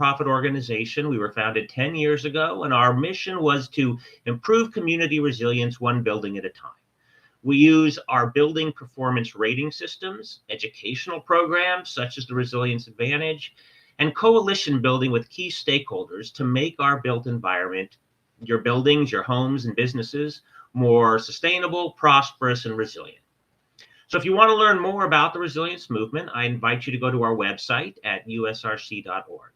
nonprofit organization. We were founded 10 years ago, and our mission was to improve community resilience one building at a time. We use our building performance rating systems, educational programs such as the Resilience Advantage, and coalition building with key stakeholders to make our built environment, your buildings, your homes and businesses, more sustainable, prosperous, and resilient. So if you want to learn more about the resilience movement, I invite you to go to our website at usrc.org.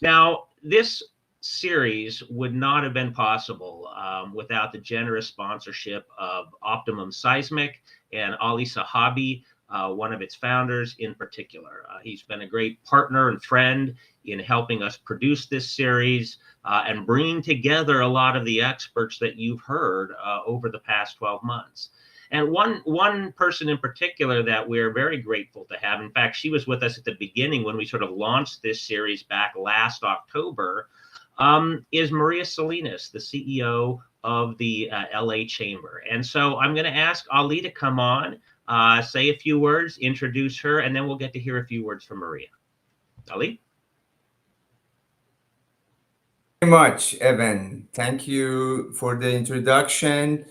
Now, this series would not have been possible without the generous sponsorship of Optimum Seismic and Ali Sahabi, one of its founders in particular. He's been a great partner and friend in helping us produce this series and bringing together a lot of the experts that you've heard over the past 12 months. And one person in particular that we're very grateful to have, in fact, she was with us at the beginning when we sort of launched this series back last October, is Maria Salinas, the CEO of the LA Chamber. And so I'm going to ask Ali to come on, say a few words, introduce her, and then we'll get to hear a few words from Maria. Ali? Very much, Evan. Thank you for the introduction.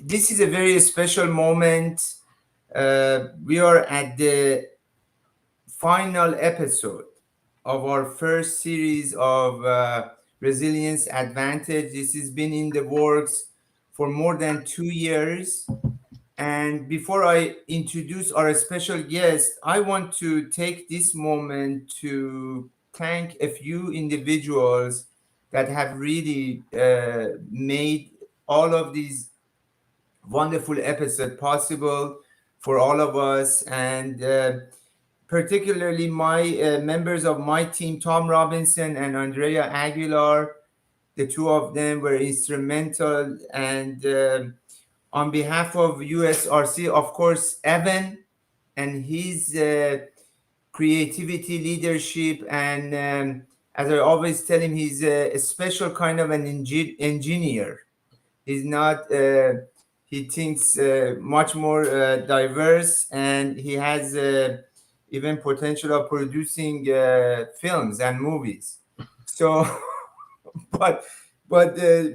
This is a very special moment. We are at the final episode of our first series of Resilience Advantage. This has been in the works for more than 2 years. And before I introduce our special guest, I want to take this moment to thank a few individuals that have really made all of these wonderful episodes possible for all of us. And particularly my members of my team, Tom Robinson and Andrea Aguilar. The two of them were instrumental. And on behalf of USRC, of course, Evan and his creativity, leadership, and as I always tell him, he's a special kind of an engineer. He's not, he thinks much more diverse, and he has even potential of producing films and movies. So, but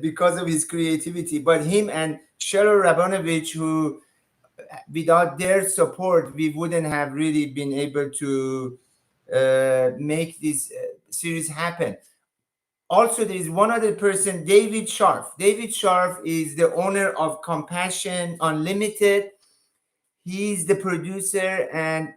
because of his creativity, but him and Cheryl Rabanovich, who without their support, we wouldn't have really been able to make this series happen. Also, there is one other person, David Scharf. David Scharf is the owner of Compassion Unlimited. He's the producer, and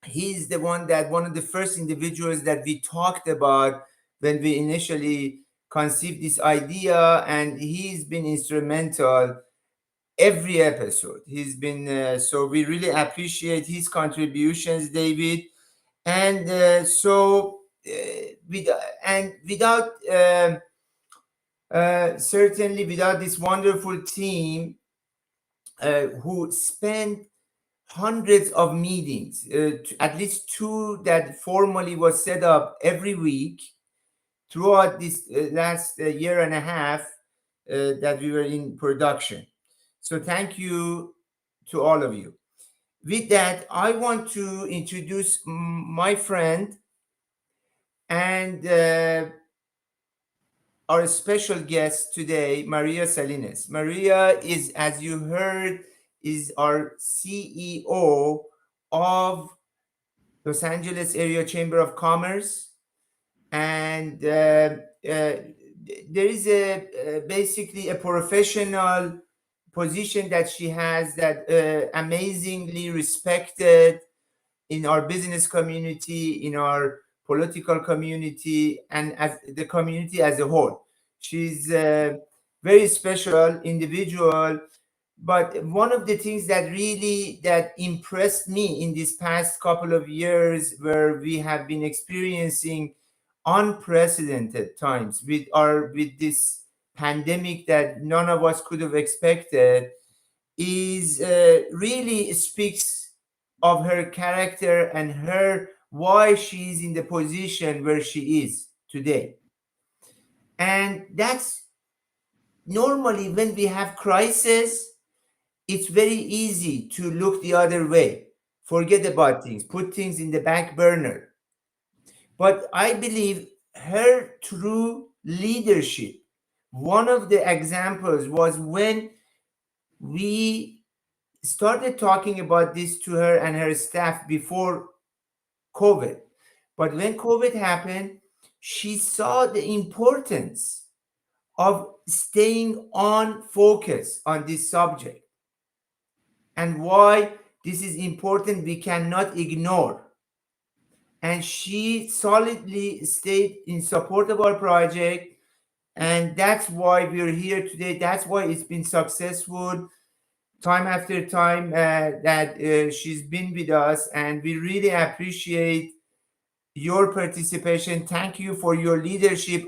he's the one of the first individuals that we talked about when we initially conceived this idea, and he's been instrumental every episode. He's been so we really appreciate his contributions, David. And without certainly without this wonderful team who spent hundreds of meetings, at least 2 that formally was set up every week throughout this last year and a half that we were in production. So thank you to all of you. With that, I want to introduce my friend and our special guest today, Maria Salinas. Maria is, as you heard, is our CEO of Los Angeles Area Chamber of Commerce. And there is basically a professional position that she has that amazingly respected in our business community, in our political community, and as the community as a whole. She's a very special individual. But one of the things that impressed me in these past couple of years, where we have been experiencing unprecedented times with this pandemic that none of us could have expected, is really speaks of her character and her why she is in the position where she is today. And that's normally when we have crisis, it's very easy to look the other way, forget about things, put things in the back burner. But I believe her true leadership, one of the examples was when we started talking about this to her and her staff before COVID. But when COVID happened, she saw the importance of staying on focus on this subject and why this is important, we cannot ignore. And she solidly stayed in support of our project. And that's why we're here today. That's why it's been successful time after time that she's been with us. And we really appreciate your participation. Thank you for your leadership.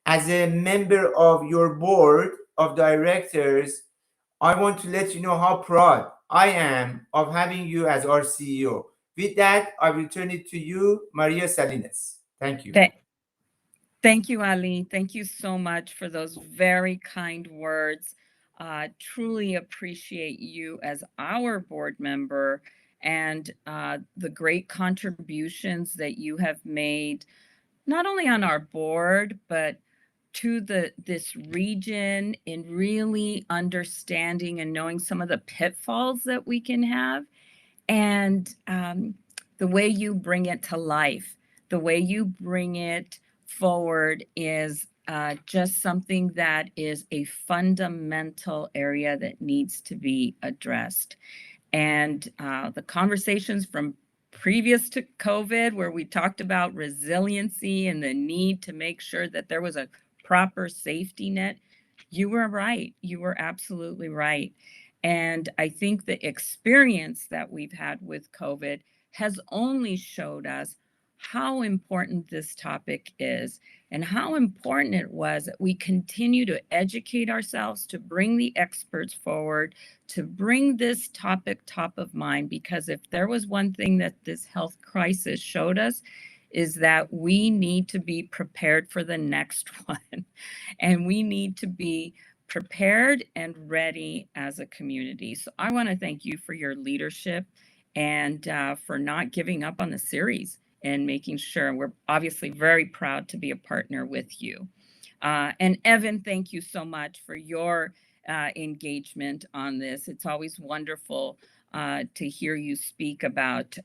As a member of your board of directors, I want to let you know how proud I am of having you as our CEO. With that, I will turn it to you, Maria Salinas. Thank you. Th- Thank you, Ali. Thank you so much for those very kind words. Truly appreciate you as our board member and the great contributions that you have made, not only on our board, but to this region in really understanding and knowing some of the pitfalls that we can have, and the way you bring it to life, the way you bring it forward is just something that is a fundamental area that needs to be addressed. And the conversations from previous to COVID, where we talked about resiliency and the need to make sure that there was a proper safety net, you were right. You were absolutely right. And I think the experience that we've had with COVID has only showed us how important this topic is and how important it was that we continue to educate ourselves, to bring the experts forward, to bring this topic top of mind. Because if there was one thing that this health crisis showed us, is that we need to be prepared for the next one. And we need to be prepared and ready as a community. So I want to thank you for your leadership and for not giving up on the series and making sure. We're obviously very proud to be a partner with you. And Evan, thank you so much for your engagement on this. It's always wonderful to hear you speak about,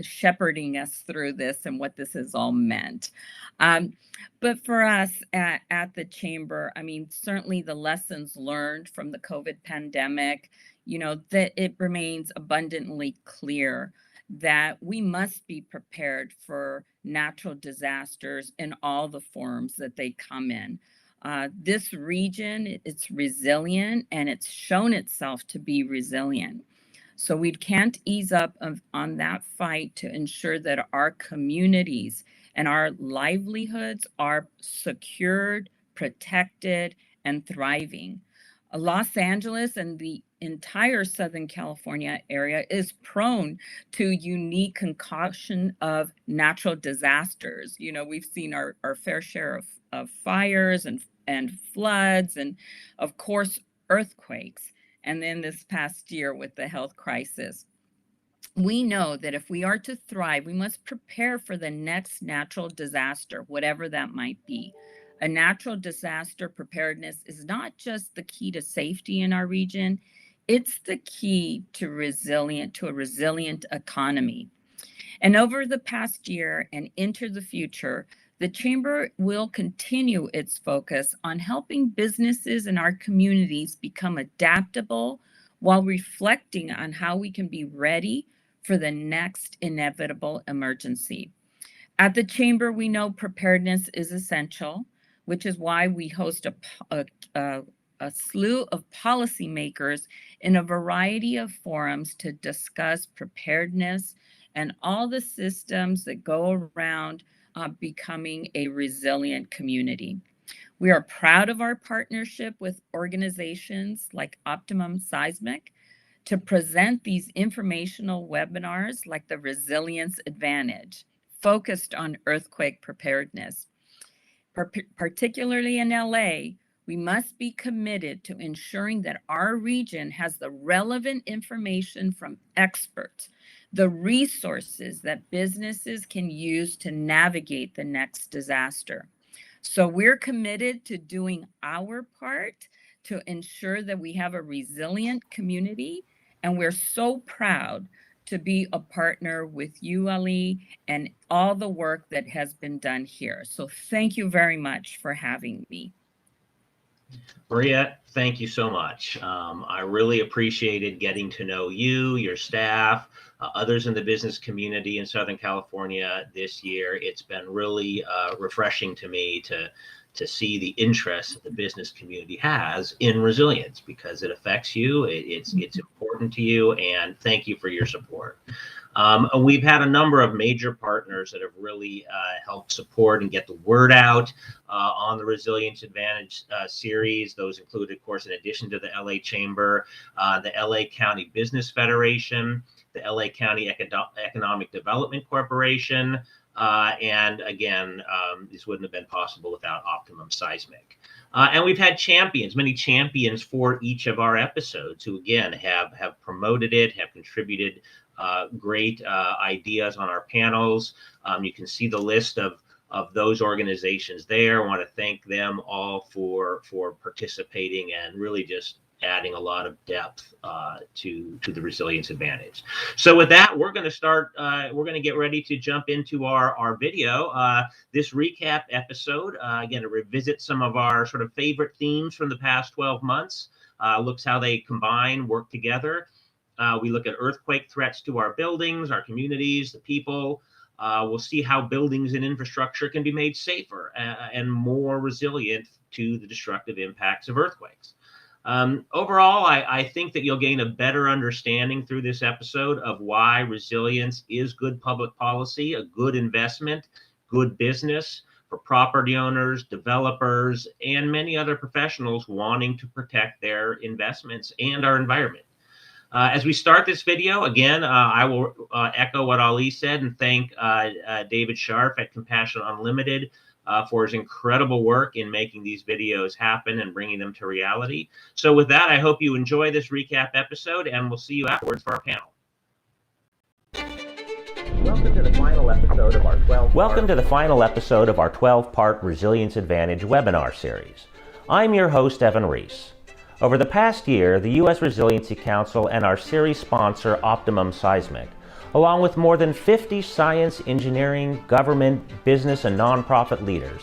shepherding us through this and what this has all meant. But for us at the chamber, I mean, certainly the lessons learned from the COVID pandemic, that it remains abundantly clear that we must be prepared for natural disasters in all the forms that they come in. This region, it's resilient and it's shown itself to be resilient. So we can't ease up on that fight to ensure that our communities and our livelihoods are secured, protected, and thriving. Los Angeles and the entire Southern California area is prone to unique concoction of natural disasters. We've seen our fair share of fires and floods, and of course, earthquakes. And then this past year with the health crisis. We know that if we are to thrive, we must prepare for the next natural disaster, whatever that might be. A natural disaster preparedness is not just the key to safety in our region, it's the key to a resilient economy. And over the past year and into the future, the Chamber will continue its focus on helping businesses in our communities become adaptable while reflecting on how we can be ready for the next inevitable emergency. At the Chamber, we know preparedness is essential, which is why we host a slew of policymakers in a variety of forums to discuss preparedness and all the systems that go around becoming a resilient community. We are proud of our partnership with organizations like Optimum Seismic to present these informational webinars like the Resilience Advantage, focused on earthquake preparedness. Particularly in LA, we must be committed to ensuring that our region has the relevant information from experts the resources that businesses can use to navigate the next disaster. So we're committed to doing our part to ensure that we have a resilient community. And we're so proud to be a partner with you, Ali, and all the work that has been done here. So thank you very much for having me. Maria, thank you so much. I really appreciated getting to know you, your staff, others in the business community in Southern California this year. It's been really refreshing to me to see the interest that the business community has in resilience, because it affects you, it's important to you, and thank you for your support. We've had a number of major partners that have really helped support and get the word out on the Resilience Advantage series. Those include, of course, in addition to the LA Chamber, the LA County Business Federation, the LA County Economic Development Corporation, and again, this wouldn't have been possible without Optimum Seismic. And we've had champions, many champions for each of our episodes who, again, have promoted it, have contributed great ideas on our panels. You can see the list of those organizations there. I want to thank them all for participating and really just adding a lot of depth to the Resilience Advantage. So with that, we're going to start, we're going to get ready to jump into our video. This recap episode, again, to revisit some of our sort of favorite themes from the past 12 months, looks how they combine, work together. We look at earthquake threats to our buildings, our communities, the people. We'll see how buildings and infrastructure can be made safer and more resilient to the destructive impacts of earthquakes. Overall, I think that you'll gain a better understanding through this episode of why resilience is good public policy, a good investment, good business for property owners, developers, and many other professionals wanting to protect their investments and our environment. As we start this video, again, I will echo what Ali said and thank David Scharf at Compassion Unlimited for his incredible work in making these videos happen and bringing them to reality. So with that, I hope you enjoy this recap episode, and we'll see you afterwards for our panel. Welcome to the final episode of our 12-part Resilience Advantage webinar series. I'm your host, Evan Reese. Over the past year, the U.S. Resiliency Council and our series sponsor, Optimum Seismic, along with more than 50 science, engineering, government, business, and nonprofit leaders,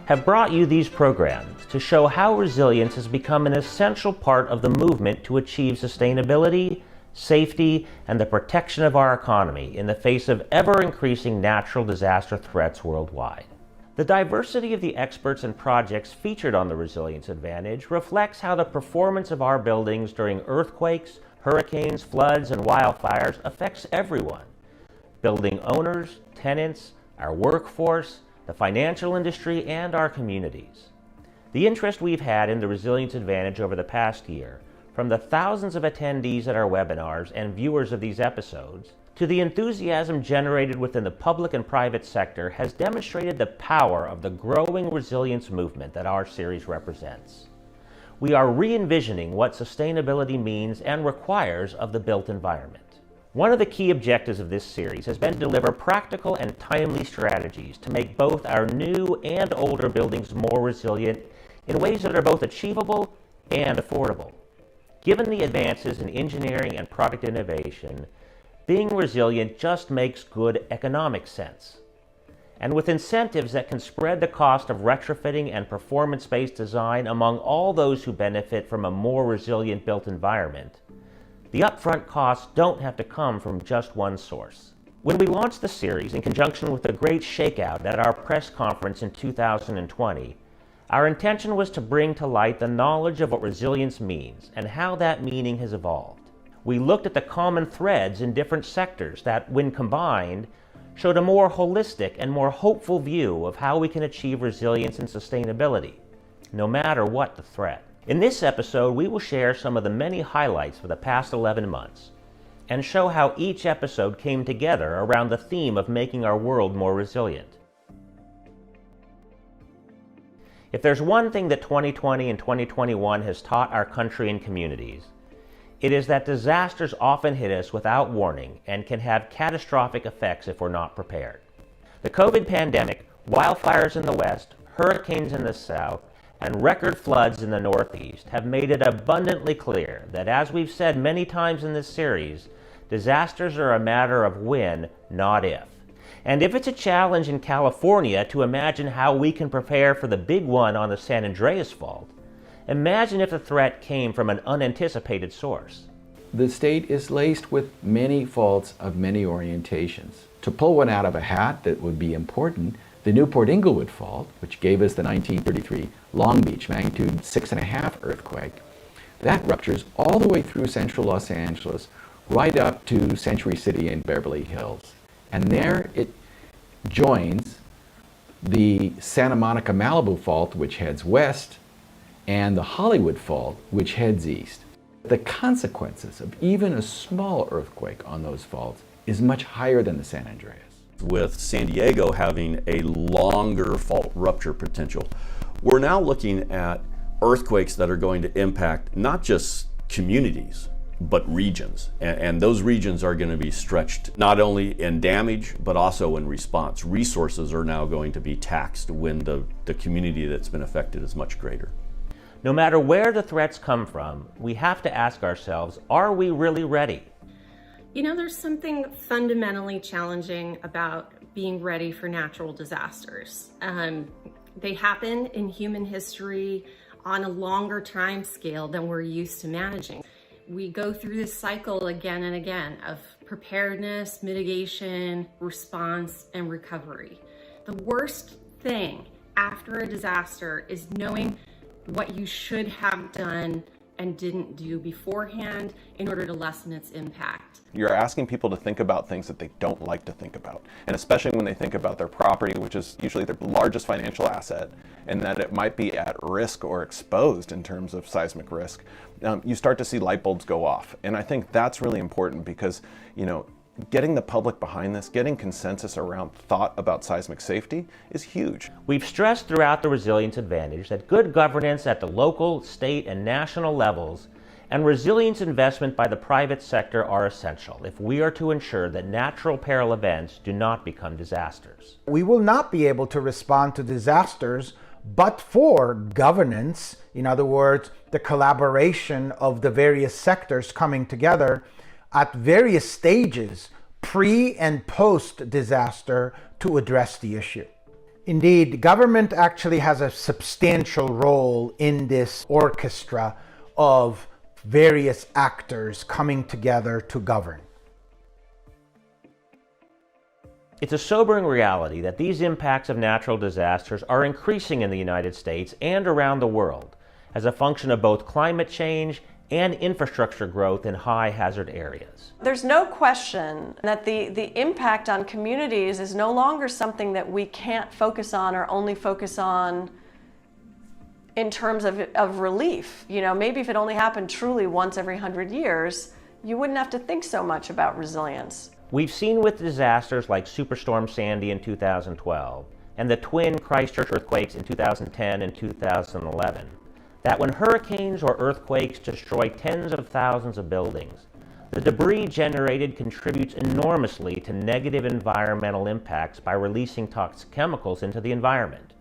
have brought you these programs to show how resilience has become an essential part of the movement to achieve sustainability, safety, and the protection of our economy in the face of ever-increasing natural disaster threats worldwide. The diversity of the experts and projects featured on the Resilience Advantage reflects how the performance of our buildings during earthquakes, hurricanes, floods, and wildfires affects everyone: building owners, tenants, our workforce, the financial industry, and our communities. The interest we've had in the Resilience Advantage over the past year, from the thousands of attendees at our webinars and viewers of these episodes, to the enthusiasm generated within the public and private sector, has demonstrated the power of the growing resilience movement that our series represents. We are re-envisioning what sustainability means and requires of the built environment. One of the key objectives of this series has been to deliver practical and timely strategies to make both our new and older buildings more resilient in ways that are both achievable and affordable. Given the advances in engineering and product innovation, being resilient just makes good economic sense. And with incentives that can spread the cost of retrofitting and performance-based design among all those who benefit from a more resilient built environment, the upfront costs don't have to come from just one source. When we launched the series in conjunction with the great shakeout at our press conference in 2020, our intention was to bring to light the knowledge of what resilience means and how that meaning has evolved. We looked at the common threads in different sectors that, when combined, showed a more holistic and more hopeful view of how we can achieve resilience and sustainability, no matter what the threat. In this episode, we will share some of the many highlights for the past 11 months and show how each episode came together around the theme of making our world more resilient. If there's one thing that 2020 and 2021 has taught our country and communities, It is that disasters often hit us without warning and can have catastrophic effects if we're not prepared. The COVID pandemic, wildfires in the West, hurricanes in the South, and record floods in the Northeast have made it abundantly clear that, as we've said many times in this series, disasters are a matter of when, not if. And if it's a challenge in California to imagine how we can prepare for the big one on the San Andreas Fault, imagine if the threat came from an unanticipated source. The state is laced with many faults of many orientations. To pull one out of a hat that would be important, the Newport Inglewood Fault, which gave us the 1933 Long Beach magnitude 6.5 earthquake, that ruptures all the way through central Los Angeles, right up to Century City and Beverly Hills. And there it joins the Santa Monica Malibu Fault, which heads west, and the Hollywood Fault, which heads east. The consequences of even a small earthquake on those faults is much higher than the San Andreas. With San Diego having a longer fault rupture potential, we're now looking at earthquakes that are going to impact not just communities, but regions. And those regions are going to be stretched not only in damage, but also in response. Resources are now going to be taxed when the community that's been affected is much greater. No matter where the threats come from, we have to ask ourselves, are we really ready? You know, there's something fundamentally challenging about being ready for natural disasters. They happen in human history on a longer time scale than we're used to managing. We go through this cycle again and again of preparedness, mitigation, response, and recovery. The worst thing after a disaster is knowing what you should have done and didn't do beforehand in order to lessen its impact. You're asking people to think about things that they don't like to think about, and especially when they think about their property, which is usually their largest financial asset, and that it might be at risk or exposed in terms of seismic risk. You start to see light bulbs go off, and I think that's really important because, you know, getting the public behind this, getting consensus around thought about seismic safety is huge. We've stressed throughout the Resilience Advantage that good governance at the local, state, and national levels and resilience investment by the private sector are essential if we are to ensure that natural peril events do not become disasters. We will not be able to respond to disasters but for governance, in other words, the collaboration of the various sectors coming together at various stages, pre and post disaster, to address the issue. Indeed, government actually has a substantial role in this orchestra of various actors coming together to govern. It's a sobering reality that these impacts of natural disasters are increasing in the United States and around the world as a function of both climate change and infrastructure growth in high hazard areas. There's no question that the impact on communities is no longer something that we can't focus on or only focus on in terms of relief. You know, maybe if it only happened truly once every 100 years, you wouldn't have to think so much about resilience. We've seen with disasters like Superstorm Sandy in 2012 and the twin Christchurch earthquakes in 2010 and 2011 that when hurricanes or earthquakes destroy tens of thousands of buildings, the debris generated contributes enormously to negative environmental impacts by releasing toxic chemicals into the environment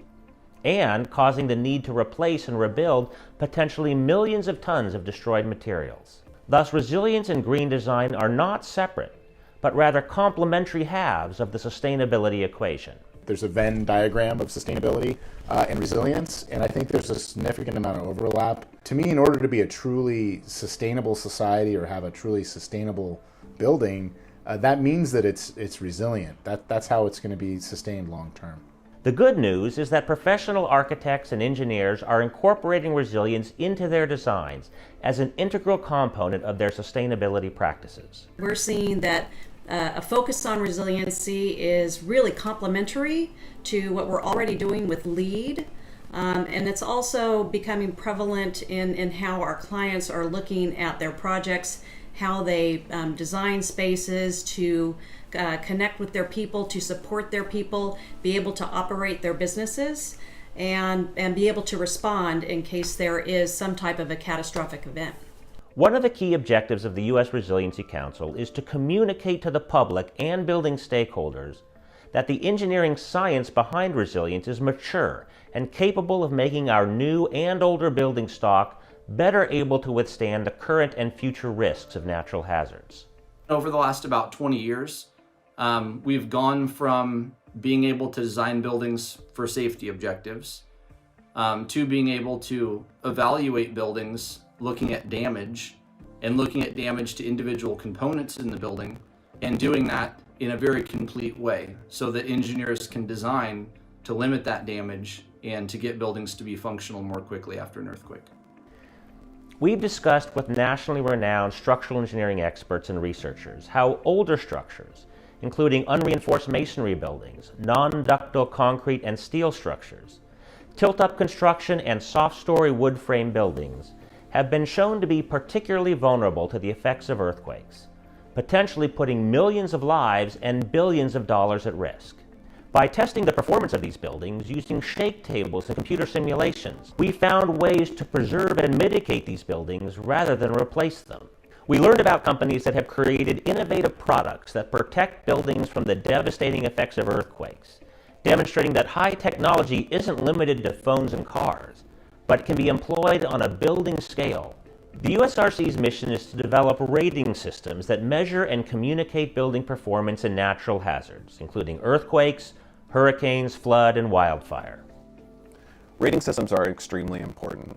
and causing the need to replace and rebuild potentially millions of tons of destroyed materials. Thus, resilience and green design are not separate, but rather complementary halves of the sustainability equation. There's a Venn diagram of sustainability and resilience, and I think there's a significant amount of overlap. To me, in order to be a truly sustainable society or have a truly sustainable building, that means that it's resilient. That's how it's going to be sustained long term. The good news is that professional architects and engineers are incorporating resilience into their designs as an integral component of their sustainability practices. We're seeing that a focus on resiliency is really complementary to what we're already doing with LEED, and it's also becoming prevalent in how our clients are looking at their projects, how they design spaces to connect with their people, to support their people, be able to operate their businesses, and be able to respond in case there is some type of a catastrophic event. One of the key objectives of the U.S. Resiliency Council is to communicate to the public and building stakeholders that the engineering science behind resilience is mature and capable of making our new and older building stock better able to withstand the current and future risks of natural hazards. Over the last about 20 years, we've gone from being able to design buildings for safety objectives to being able to evaluate buildings looking at damage and looking at damage to individual components in the building, and doing that in a very complete way so that engineers can design to limit that damage and to get buildings to be functional more quickly after an earthquake. We've discussed with nationally renowned structural engineering experts and researchers how older structures, including unreinforced masonry buildings, non-ductile concrete and steel structures, tilt-up construction, and soft-story wood frame buildings, have been shown to be particularly vulnerable to the effects of earthquakes, potentially putting millions of lives and billions of dollars at risk. By testing the performance of these buildings using shake tables and computer simulations, we found ways to preserve and mitigate these buildings rather than replace them. We learned about companies that have created innovative products that protect buildings from the devastating effects of earthquakes, demonstrating that high technology isn't limited to phones and cars, but can be employed on a building scale. The USRC's mission is to develop rating systems that measure and communicate building performance and natural hazards, including earthquakes, hurricanes, flood, and wildfire. Rating systems are extremely important.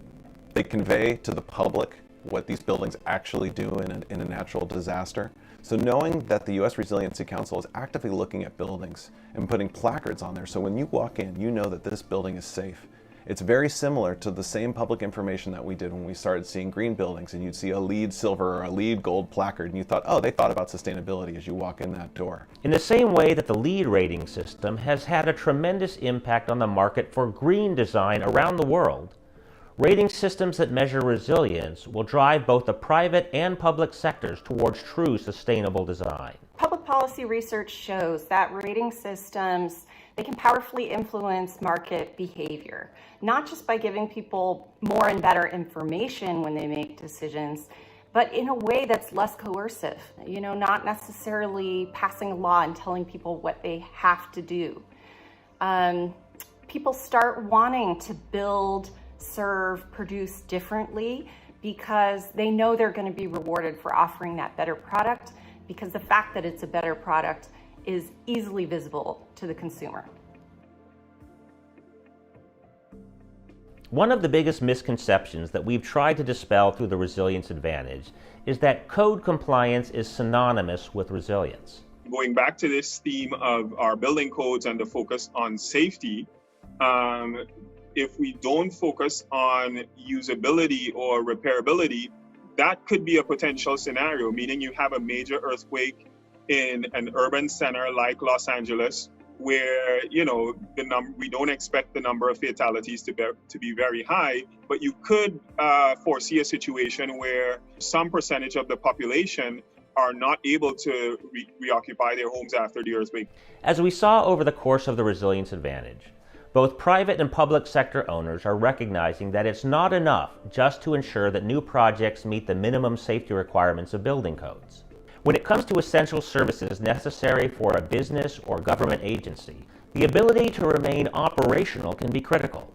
They convey to the public what these buildings actually do in a natural disaster. So knowing that the U.S. Resiliency Council is actively looking at buildings and putting placards on there, so when you walk in, you know that this building is safe. It's very similar to the same public information that we did when we started seeing green buildings, and you'd see a LEED silver or a LEED gold placard, and you thought, oh, they thought about sustainability as you walk in that door. In the same way that the LEED rating system has had a tremendous impact on the market for green design around the world, rating systems that measure resilience will drive both the private and public sectors towards true sustainable design. Public policy research shows that rating systems, they can powerfully influence market behavior, not just by giving people more and better information when they make decisions, but in a way that's less coercive, not necessarily passing a law and telling people what they have to do. People start wanting to build, serve, produce differently because they know they're going to be rewarded for offering that better product, because the fact that it's a better product is easily visible to the consumer. One of the biggest misconceptions that we've tried to dispel through the Resilience Advantage is that code compliance is synonymous with resilience. Going back to this theme of our building codes and the focus on safety, if we don't focus on usability or repairability, that could be a potential scenario, meaning you have a major earthquake in an urban center like Los Angeles, where we don't expect the number of fatalities to be very high, but you could foresee a situation where some percentage of the population are not able to reoccupy their homes after the earthquake. As we saw over the course of the Resilience Advantage, both private and public sector owners are recognizing that it's not enough just to ensure that new projects meet the minimum safety requirements of building codes. When it comes to essential services necessary for a business or government agency, the ability to remain operational can be critical.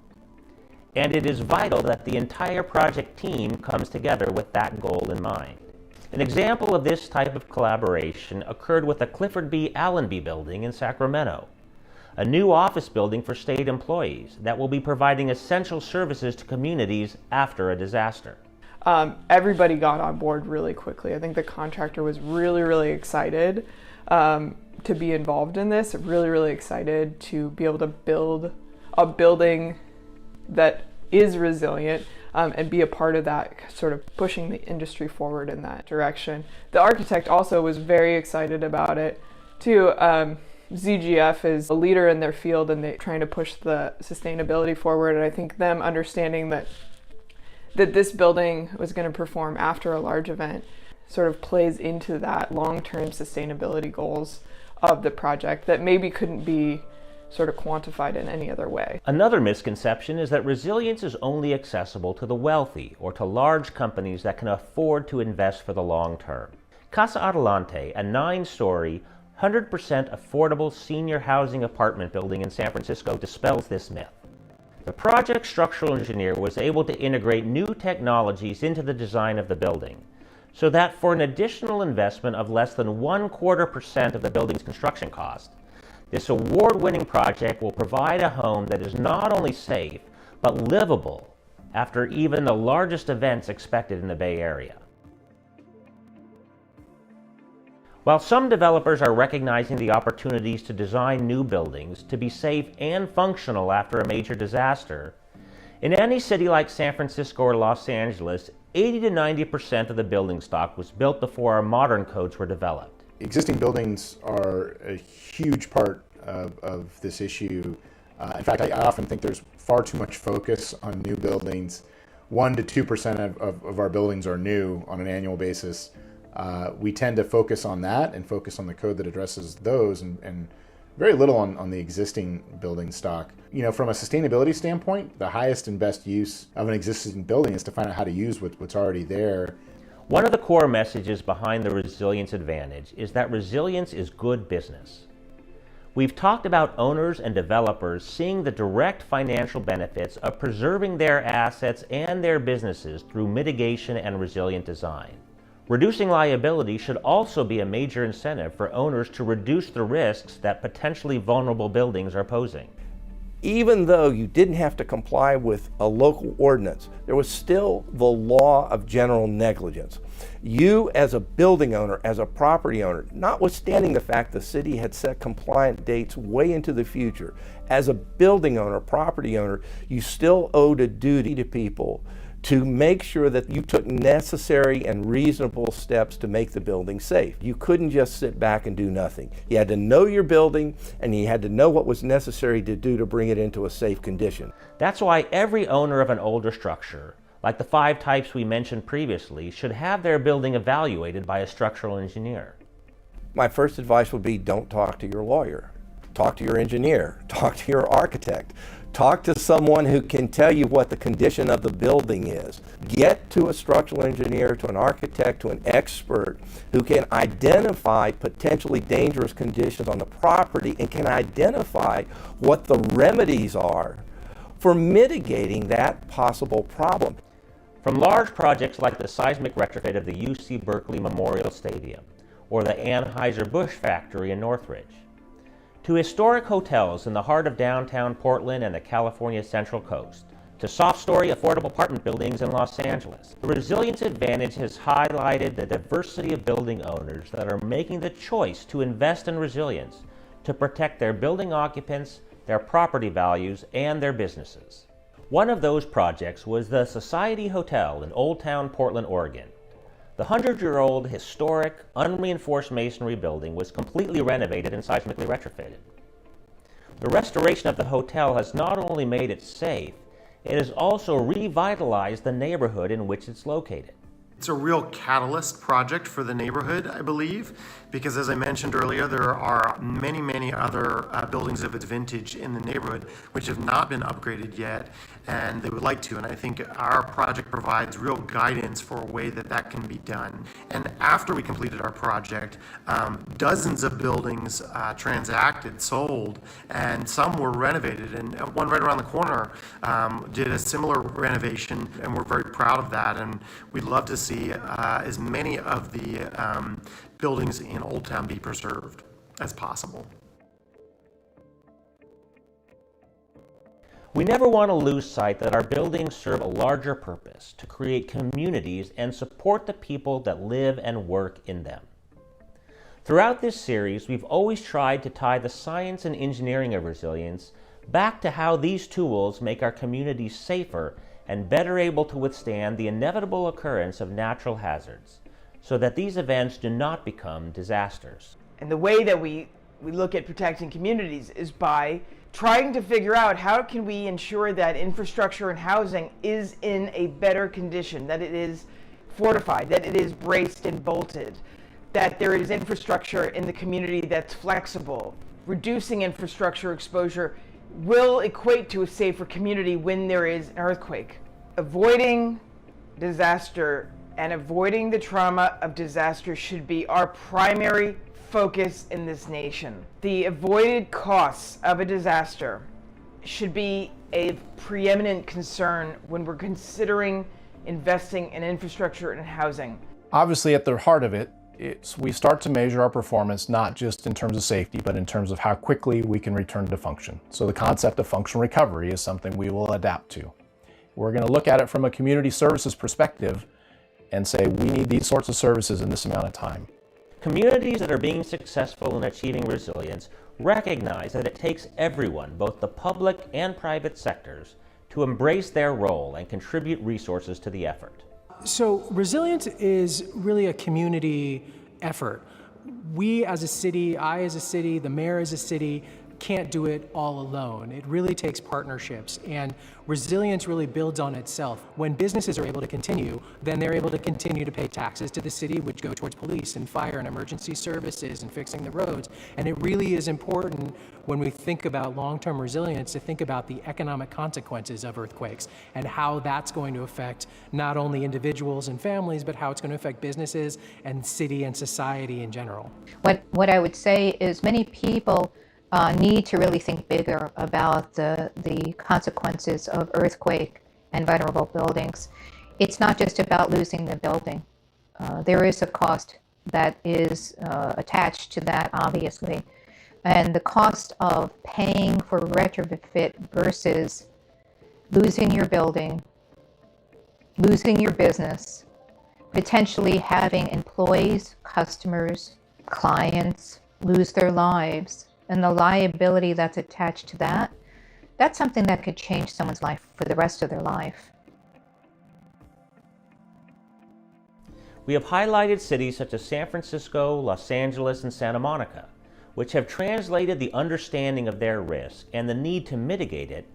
And it is vital that the entire project team comes together with that goal in mind. An example of this type of collaboration occurred with the Clifford B. Allenby building in Sacramento, a new office building for state employees that will be providing essential services to communities after a disaster. Everybody got on board really quickly. I think the contractor was really excited to be involved in this, really excited to be able to build a building that is resilient and be a part of that, sort of pushing the industry forward in that direction. The architect also was very excited about it too. ZGF is a leader in their field and they're trying to push the sustainability forward, and I think them understanding that this building was going to perform after a large event sort of plays into that long-term sustainability goals of the project that maybe couldn't be sort of quantified in any other way. Another misconception is that resilience is only accessible to the wealthy or to large companies that can afford to invest for the long term. Casa Adelante, a 9-story, 100% affordable senior housing apartment building in San Francisco, dispels this myth. The project structural engineer was able to integrate new technologies into the design of the building, so that for an additional investment of less than 0.25% of the building's construction cost, this award-winning project will provide a home that is not only safe, but livable after even the largest events expected in the Bay Area. While some developers are recognizing the opportunities to design new buildings to be safe and functional after a major disaster, in any city like San Francisco or Los Angeles, 80 to 90% of the building stock was built before our modern codes were developed. Existing buildings are a huge part of this issue. In fact, I often think there's far too much focus on new buildings. 1% to 2% of our buildings are new on an annual basis. We tend to focus on that and focus on the code that addresses those and very little on the existing building stock. You know, from a sustainability standpoint, the highest and best use of an existing building is to find out how to use what's already there. One of the core messages behind the resilience advantage is that resilience is good business. We've talked about owners and developers seeing the direct financial benefits of preserving their assets and their businesses through mitigation and resilient design. Reducing liability should also be a major incentive for owners to reduce the risks that potentially vulnerable buildings are posing. Even though you didn't have to comply with a local ordinance, there was still the law of general negligence. You as a building owner, as a property owner, notwithstanding the fact the city had set compliant dates way into the future, as a building owner, property owner, you still owed a duty to people to make sure that you took necessary and reasonable steps to make the building safe. You couldn't just sit back and do nothing. You had to know your building, and you had to know what was necessary to do to bring it into a safe condition. That's why every owner of an older structure, like the 5 types we mentioned previously, should have their building evaluated by a structural engineer. My first advice would be don't talk to your lawyer. Talk to your engineer. Talk to your architect. Talk to someone who can tell you what the condition of the building is. Get to a structural engineer, to an architect, to an expert who can identify potentially dangerous conditions on the property and can identify what the remedies are for mitigating that possible problem. From large projects like the seismic retrofit of the UC Berkeley Memorial Stadium or the Anheuser-Busch factory in Northridge, to historic hotels in the heart of downtown Portland and the California Central Coast, to soft-story affordable apartment buildings in Los Angeles. The Resilience Advantage has highlighted the diversity of building owners that are making the choice to invest in resilience to protect their building occupants, their property values, and their businesses. One of those projects was the Society Hotel in Old Town Portland, Oregon. The 100-year-old historic, unreinforced masonry building was completely renovated and seismically retrofitted. The restoration of the hotel has not only made it safe, it has also revitalized the neighborhood in which it's located. It's a real catalyst project for the neighborhood, I believe, because as I mentioned earlier, there are many other buildings of its vintage in the neighborhood which have not been upgraded yet, and they would like to. And I think our project provides real guidance for a way that can be done. And after we completed our project, dozens of buildings transacted, sold, and some were renovated. And one right around the corner did a similar renovation, and we're very proud of that. And we'd love to see as many of the buildings in Old Town be preserved as possible. We never want to lose sight that our buildings serve a larger purpose to create communities and support the people that live and work in them. Throughout this series, we've always tried to tie the science and engineering of resilience back to how these tools make our communities safer and better able to withstand the inevitable occurrence of natural hazards, so that these events do not become disasters. And the way that we look at protecting communities is by trying to figure out how can we ensure that infrastructure and housing is in a better condition, that it is fortified, that it is braced and bolted, that there is infrastructure in the community that's flexible, reducing infrastructure exposure will equate to a safer community when there is an earthquake. Avoiding disaster and avoiding the trauma of disaster should be our primary focus in this nation. The avoided costs of a disaster should be a preeminent concern when we're considering investing in infrastructure and housing. Obviously, at the heart of it, we start to measure our performance not just in terms of safety, but in terms of how quickly we can return to function. So the concept of functional recovery is something we will adapt to. We're going to look at it from a community services perspective and say we need these sorts of services in this amount of time. Communities that are being successful in achieving resilience recognize that it takes everyone, both the public and private sectors, to embrace their role and contribute resources to the effort. So resilience is really a community effort. We as a city, I as a city, the mayor as a city, can't do it all alone. It really takes partnerships, and resilience really builds on itself. When businesses are able to continue, then they're able to continue to pay taxes to the city, which go towards police and fire and emergency services and fixing the roads. And it really is important when we think about long-term resilience to think about the economic consequences of earthquakes and how that's going to affect not only individuals and families, but how it's going to affect businesses and city and society in general. What I would say is many people need to really think bigger about the consequences of earthquake and vulnerable buildings. It's not just about losing the building. There is a cost that is attached to that, obviously. And the cost of paying for retrofit versus losing your building, losing your business, potentially having employees, customers, clients lose their lives, and the liability that's attached to that, that's something that could change someone's life for the rest of their life. We have highlighted cities such as San Francisco, Los Angeles, and Santa Monica, which have translated the understanding of their risk and the need to mitigate it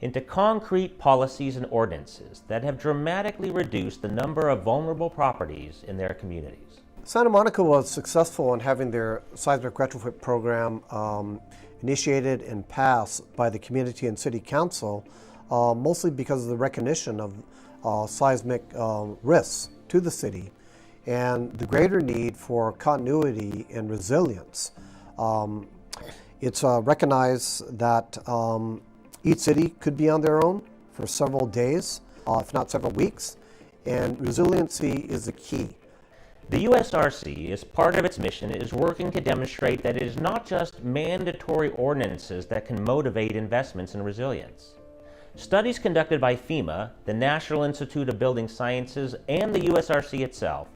into concrete policies and ordinances that have dramatically reduced the number of vulnerable properties in their communities. Santa Monica was successful in having their seismic retrofit program initiated and passed by the community and city council, mostly because of the recognition of seismic risks to the city and the greater need for continuity and resilience. It's recognized that each city could be on their own for several days, if not several weeks, and resiliency is the key. The USRC, as part of its mission, is working to demonstrate that it is not just mandatory ordinances that can motivate investments in resilience. Studies conducted by FEMA, the National Institute of Building Sciences, and the USRC itself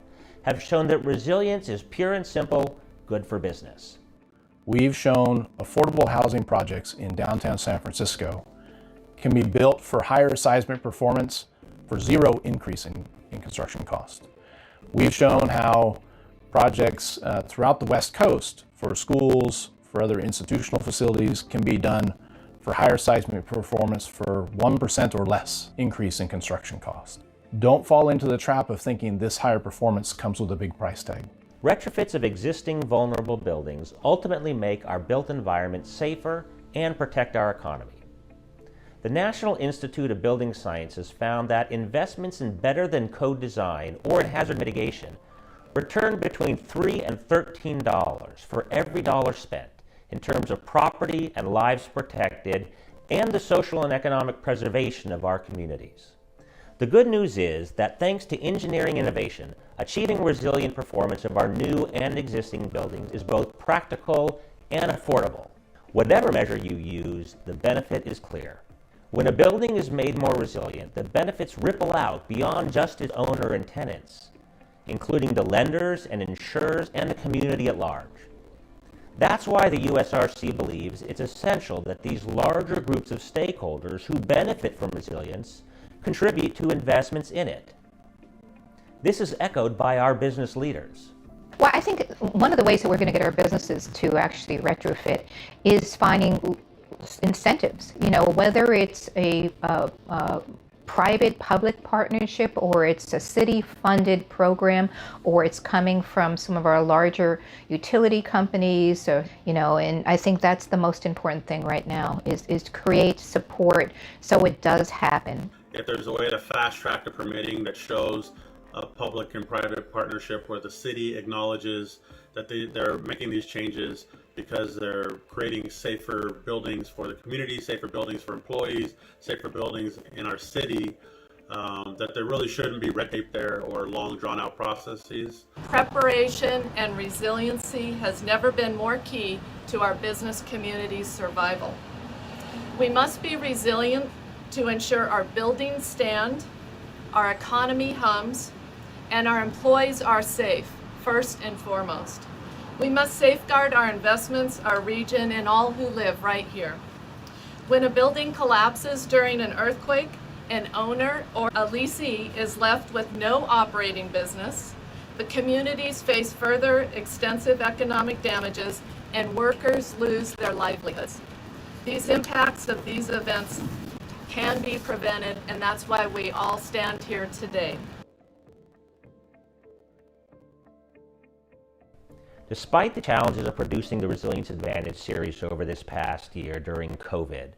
have shown that resilience is pure and simple good for business. We've shown affordable housing projects in downtown San Francisco can be built for higher seismic performance for zero increase in construction cost. We've shown how projects throughout the West Coast for schools, for other institutional facilities can be done for higher seismic performance for 1% or less increase in construction cost. Don't fall into the trap of thinking this higher performance comes with a big price tag. Retrofits of existing vulnerable buildings ultimately make our built environment safer and protect our economy. The National Institute of Building Sciences found that investments in better than code design or in hazard mitigation returned between $3 and $13 for every dollar spent in terms of property and lives protected and the social and economic preservation of our communities. The good news is that thanks to engineering innovation, achieving resilient performance of our new and existing buildings is both practical and affordable. Whatever measure you use, the benefit is clear. When a building is made more resilient, the benefits ripple out beyond just its owner and tenants, including the lenders and insurers and the community at large. That's why the USRC believes it's essential that these larger groups of stakeholders who benefit from resilience contribute to investments in it. This is echoed by our business leaders. Well, I think one of the ways that we're going to get our businesses to actually retrofit is finding incentives. You know, whether it's a private-public partnership, or it's a city-funded program, or it's coming from some of our larger utility companies, or, and I think that's the most important thing right now is to create support so it does happen. If there's a way to fast track the permitting that shows a public and private partnership where the city acknowledges that they're making these changes because they're creating safer buildings for the community, safer buildings for employees, safer buildings in our city, that there really shouldn't be red tape there or long drawn out processes. Preparation and resiliency has never been more key to our business community's survival. We must be resilient to ensure our buildings stand, our economy hums, and our employees are safe, first and foremost. We must safeguard our investments, our region, and all who live right here. When a building collapses during an earthquake, an owner or a lessee is left with no operating business. The communities face further extensive economic damages, and workers lose their livelihoods. These impacts of these events can be prevented, and that's why we all stand here today. Despite the challenges of producing the Resilience Advantage series over this past year during COVID,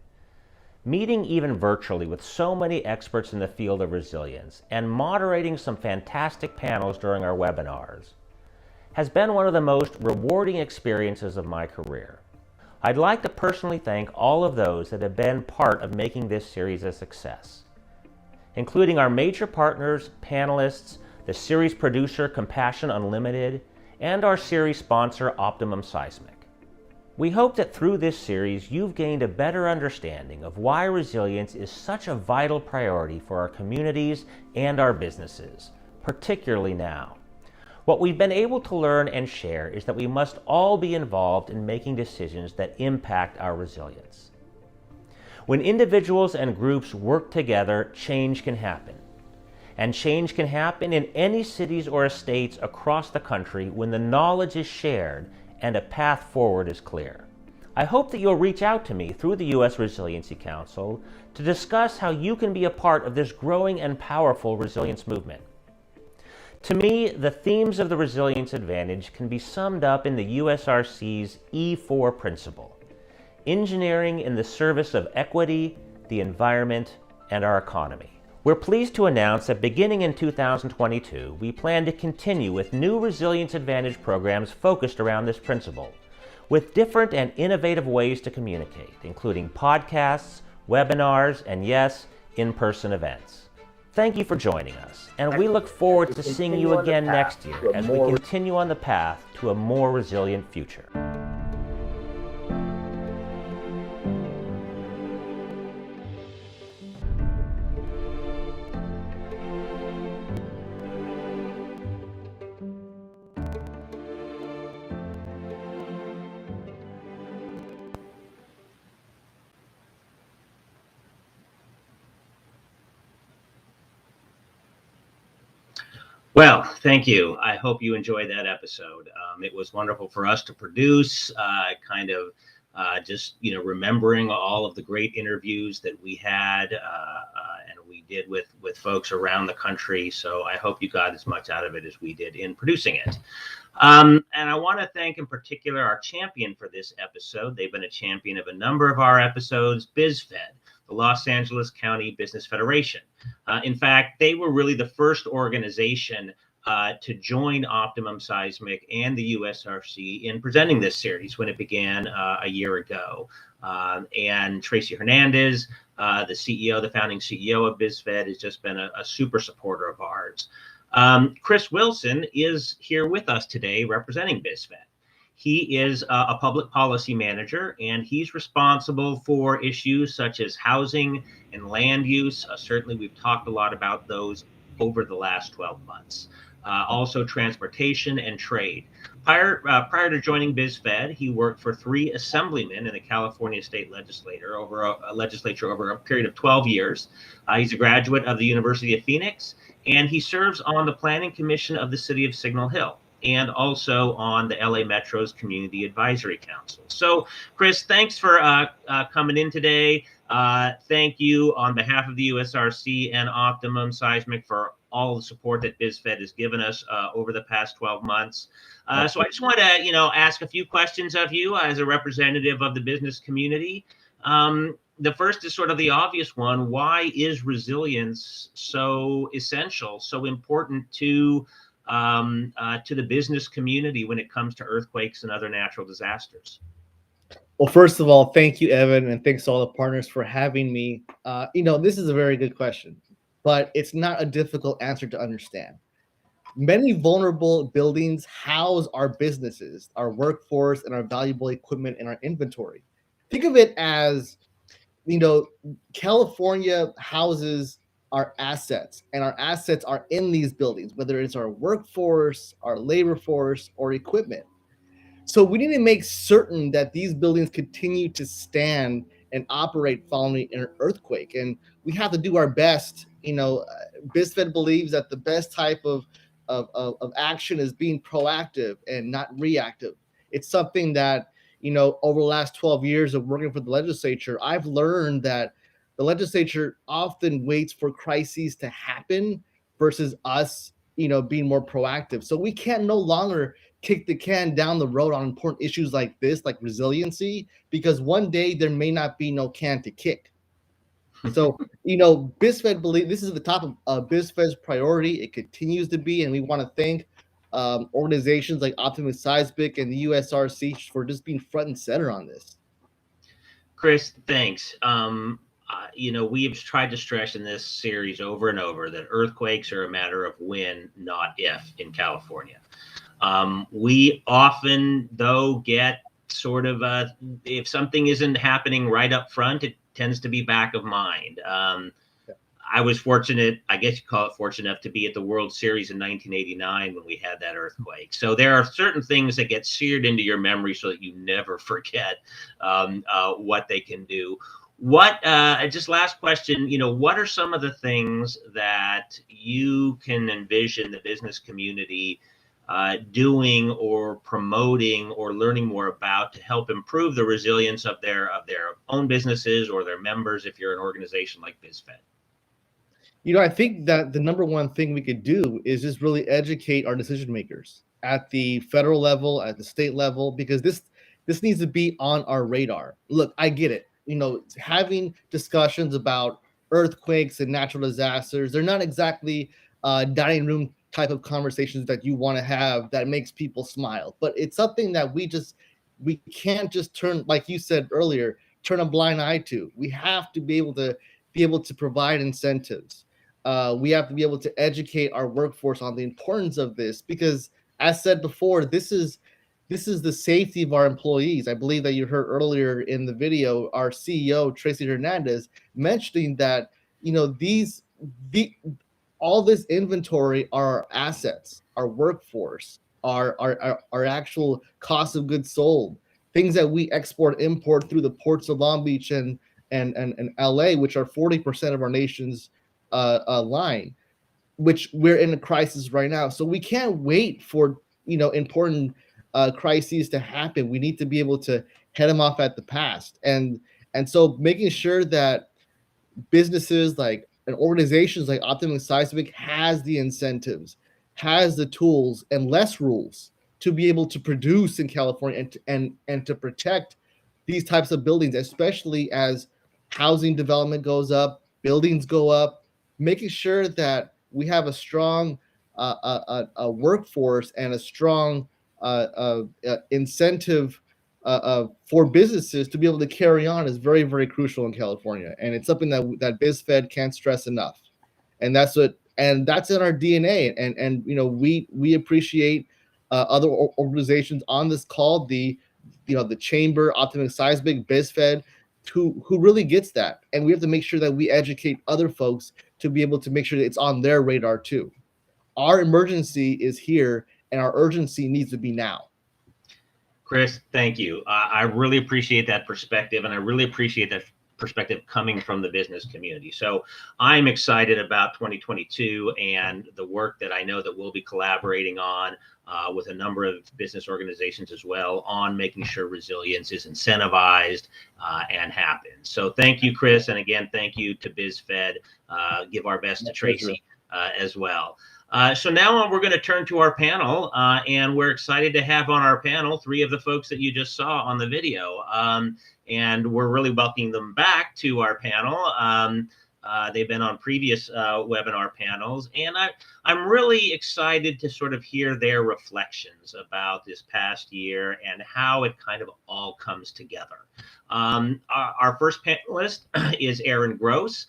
meeting even virtually with so many experts in the field of resilience and moderating some fantastic panels during our webinars has been one of the most rewarding experiences of my career. I'd like to personally thank all of those that have been part of making this series a success, including our major partners, panelists, the series producer Compassion Unlimited, and our series sponsor Optimum Seismic. We hope that through this series you've gained a better understanding of why resilience is such a vital priority for our communities and our businesses, particularly now. What we've been able to learn and share is that we must all be involved in making decisions that impact our resilience. When individuals and groups work together, change can happen. And change can happen in any cities or estates across the country when the knowledge is shared and a path forward is clear. I hope that you'll reach out to me through the U.S. Resiliency Council to discuss how you can be a part of this growing and powerful resilience movement. To me, the themes of the Resilience Advantage can be summed up in the USRC's E4 principle: engineering in the service of equity, the environment, and our economy. We're pleased to announce that beginning in 2022, we plan to continue with new Resilience Advantage programs focused around this principle, with different and innovative ways to communicate, including podcasts, webinars, and yes, in-person events. Thank you for joining us, and we look forward to seeing you again next year as we continue on the path to a more resilient future. Well, thank you. I hope you enjoyed that episode. It was wonderful for us to produce, just remembering all of the great interviews that we had and we did with folks around the country. So I hope you got as much out of it as we did in producing it. And I want to thank in particular our champion for this episode. They've been a champion of a number of our episodes, BizFed, the Los Angeles County Business Federation. In fact, they were really the first organization to join Optimum Seismic and the USRC in presenting this series when it began a year ago. And Tracy Hernandez, the CEO, the founding CEO of BizFed, has just been a super supporter of ours. Chris Wilson is here with us today representing BizFed. He is a public policy manager, and he's responsible for issues such as housing and land use. Certainly, we've talked a lot about those over the last 12 months. Also, transportation and trade. Prior to joining BizFed, he worked for 3 assemblymen in the California State Legislature over a period of 12 years. He's a graduate of the University of Phoenix, and he serves on the Planning Commission of the City of Signal Hill, and also on the LA Metro's Community Advisory Council. So, Chris, thanks for coming in today. Thank you on behalf of the USRC and Optimum Seismic for all the support that BizFed has given us over the past 12 months. So I just want to, ask a few questions of you as a representative of the business community. The first is sort of the obvious one. Why is resilience so essential, so important to the business community when it comes to earthquakes and other natural disasters? Well, first of all, thank you, Evan, and thanks to all the partners for having me. This is a very good question, but it's not a difficult answer to understand. Many vulnerable buildings house our businesses, our workforce, and our valuable equipment in our inventory. Think of it as, California houses our assets, and our assets are in these buildings, whether it's our workforce, our labor force, or equipment. So we need to make certain that these buildings continue to stand and operate following an earthquake. And we have to do our best. BizFed believes that the best type of action is being proactive and not reactive. It's something that, over the last 12 years of working for the legislature, I've learned that the legislature often waits for crises to happen versus us, being more proactive. So we can no longer kick the can down the road on important issues like this, like resiliency, because one day there may not be no can to kick. So, BizFed believes this is the top of BizFed's priority. It continues to be, and we want to thank organizations like Optimum Seismic and the USRC for just being front and center on this. Chris, thanks. We have tried to stress in this series over and over that earthquakes are a matter of when, not if, in California. We often, though, get sort of if something isn't happening right up front, it tends to be back of mind. I was fortunate, I guess you call it fortunate enough, to be at the World Series in 1989 when we had that earthquake. So there are certain things that get seared into your memory so that you never forget what they can do. Just last question, what are some of the things that you can envision the business community doing or promoting or learning more about to help improve the resilience of their own businesses or their members if you're an organization like BizFed? I think that the number one thing we could do is just really educate our decision makers at the federal level, at the state level, because this needs to be on our radar. Look, I get it. Having discussions about earthquakes and natural disasters, they're not exactly dining room type of conversations that you want to have that makes people smile. But it's something that we can't just turn, like you said earlier, turn a blind eye to. We have to be able to provide incentives. We have to be able to educate our workforce on the importance of this, because as said before, this is the safety of our employees. I believe that you heard earlier in the video, our CEO, Tracy Hernandez, mentioning that, all this inventory are our assets, our workforce, our actual cost of goods sold, things that we export, import through the ports of Long Beach and LA, which are 40% of our nation's line, which we're in a crisis right now. So we can't wait for, important crises to happen. We need to be able to head them off at the past. And so making sure that businesses and organizations like Optimum Seismic has the incentives, has the tools and less rules to be able to produce in California and to protect these types of buildings, especially as housing development goes up, buildings go up, making sure that we have a strong workforce and a strong incentive for businesses to be able to carry on is very, very crucial in California. And it's something that BizFed can't stress enough. And that's in our DNA. And we appreciate other organizations on this call, the Chamber, Optimum Seismic, BizFed, who really gets that. And we have to make sure that we educate other folks to be able to make sure that it's on their radar too. Our emergency is here and our urgency needs to be now. Chris, thank you. I really appreciate that perspective, and I really appreciate that perspective coming from the business community. So I'm excited about 2022 and the work that I know that we'll be collaborating on with a number of business organizations as well on making sure resilience is incentivized and happens. So thank you, Chris. And again, thank you to BizFed. Give our best to Tracy as well. So now we're going to turn to our panel, and we're excited to have on our panel 3 of the folks that you just saw on the video. And we're really welcoming them back to our panel. They've been on previous webinar panels, and I'm really excited to sort of hear their reflections about this past year and how it kind of all comes together. Our first panelist is Aaron Gross.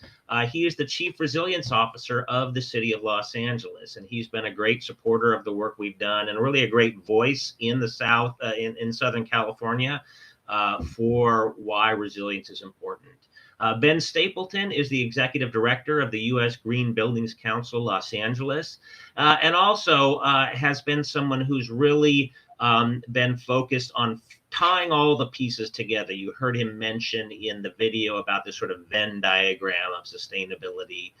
He is the Chief Resilience Officer of the City of Los Angeles, and he's been a great supporter of the work we've done and really a great voice in the South, in Southern California, for why resilience is important. Ben Stapleton is the Executive Director of the U.S. Green Buildings Council, Los Angeles, and also has been someone who's really been focused on tying all the pieces together. You heard him mention in the video about this sort of Venn diagram of sustainability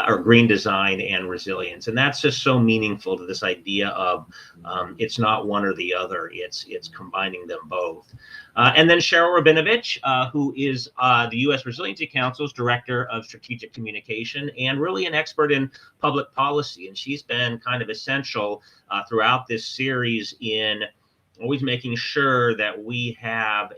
or green design and resilience. And that's just so meaningful to this idea of it's not one or the other, it's combining them both. And then Cheryl Rabinovich, who is the U.S. Resiliency Council's Director of Strategic Communication and really an expert in public policy. And she's been kind of essential throughout this series in always making sure that we have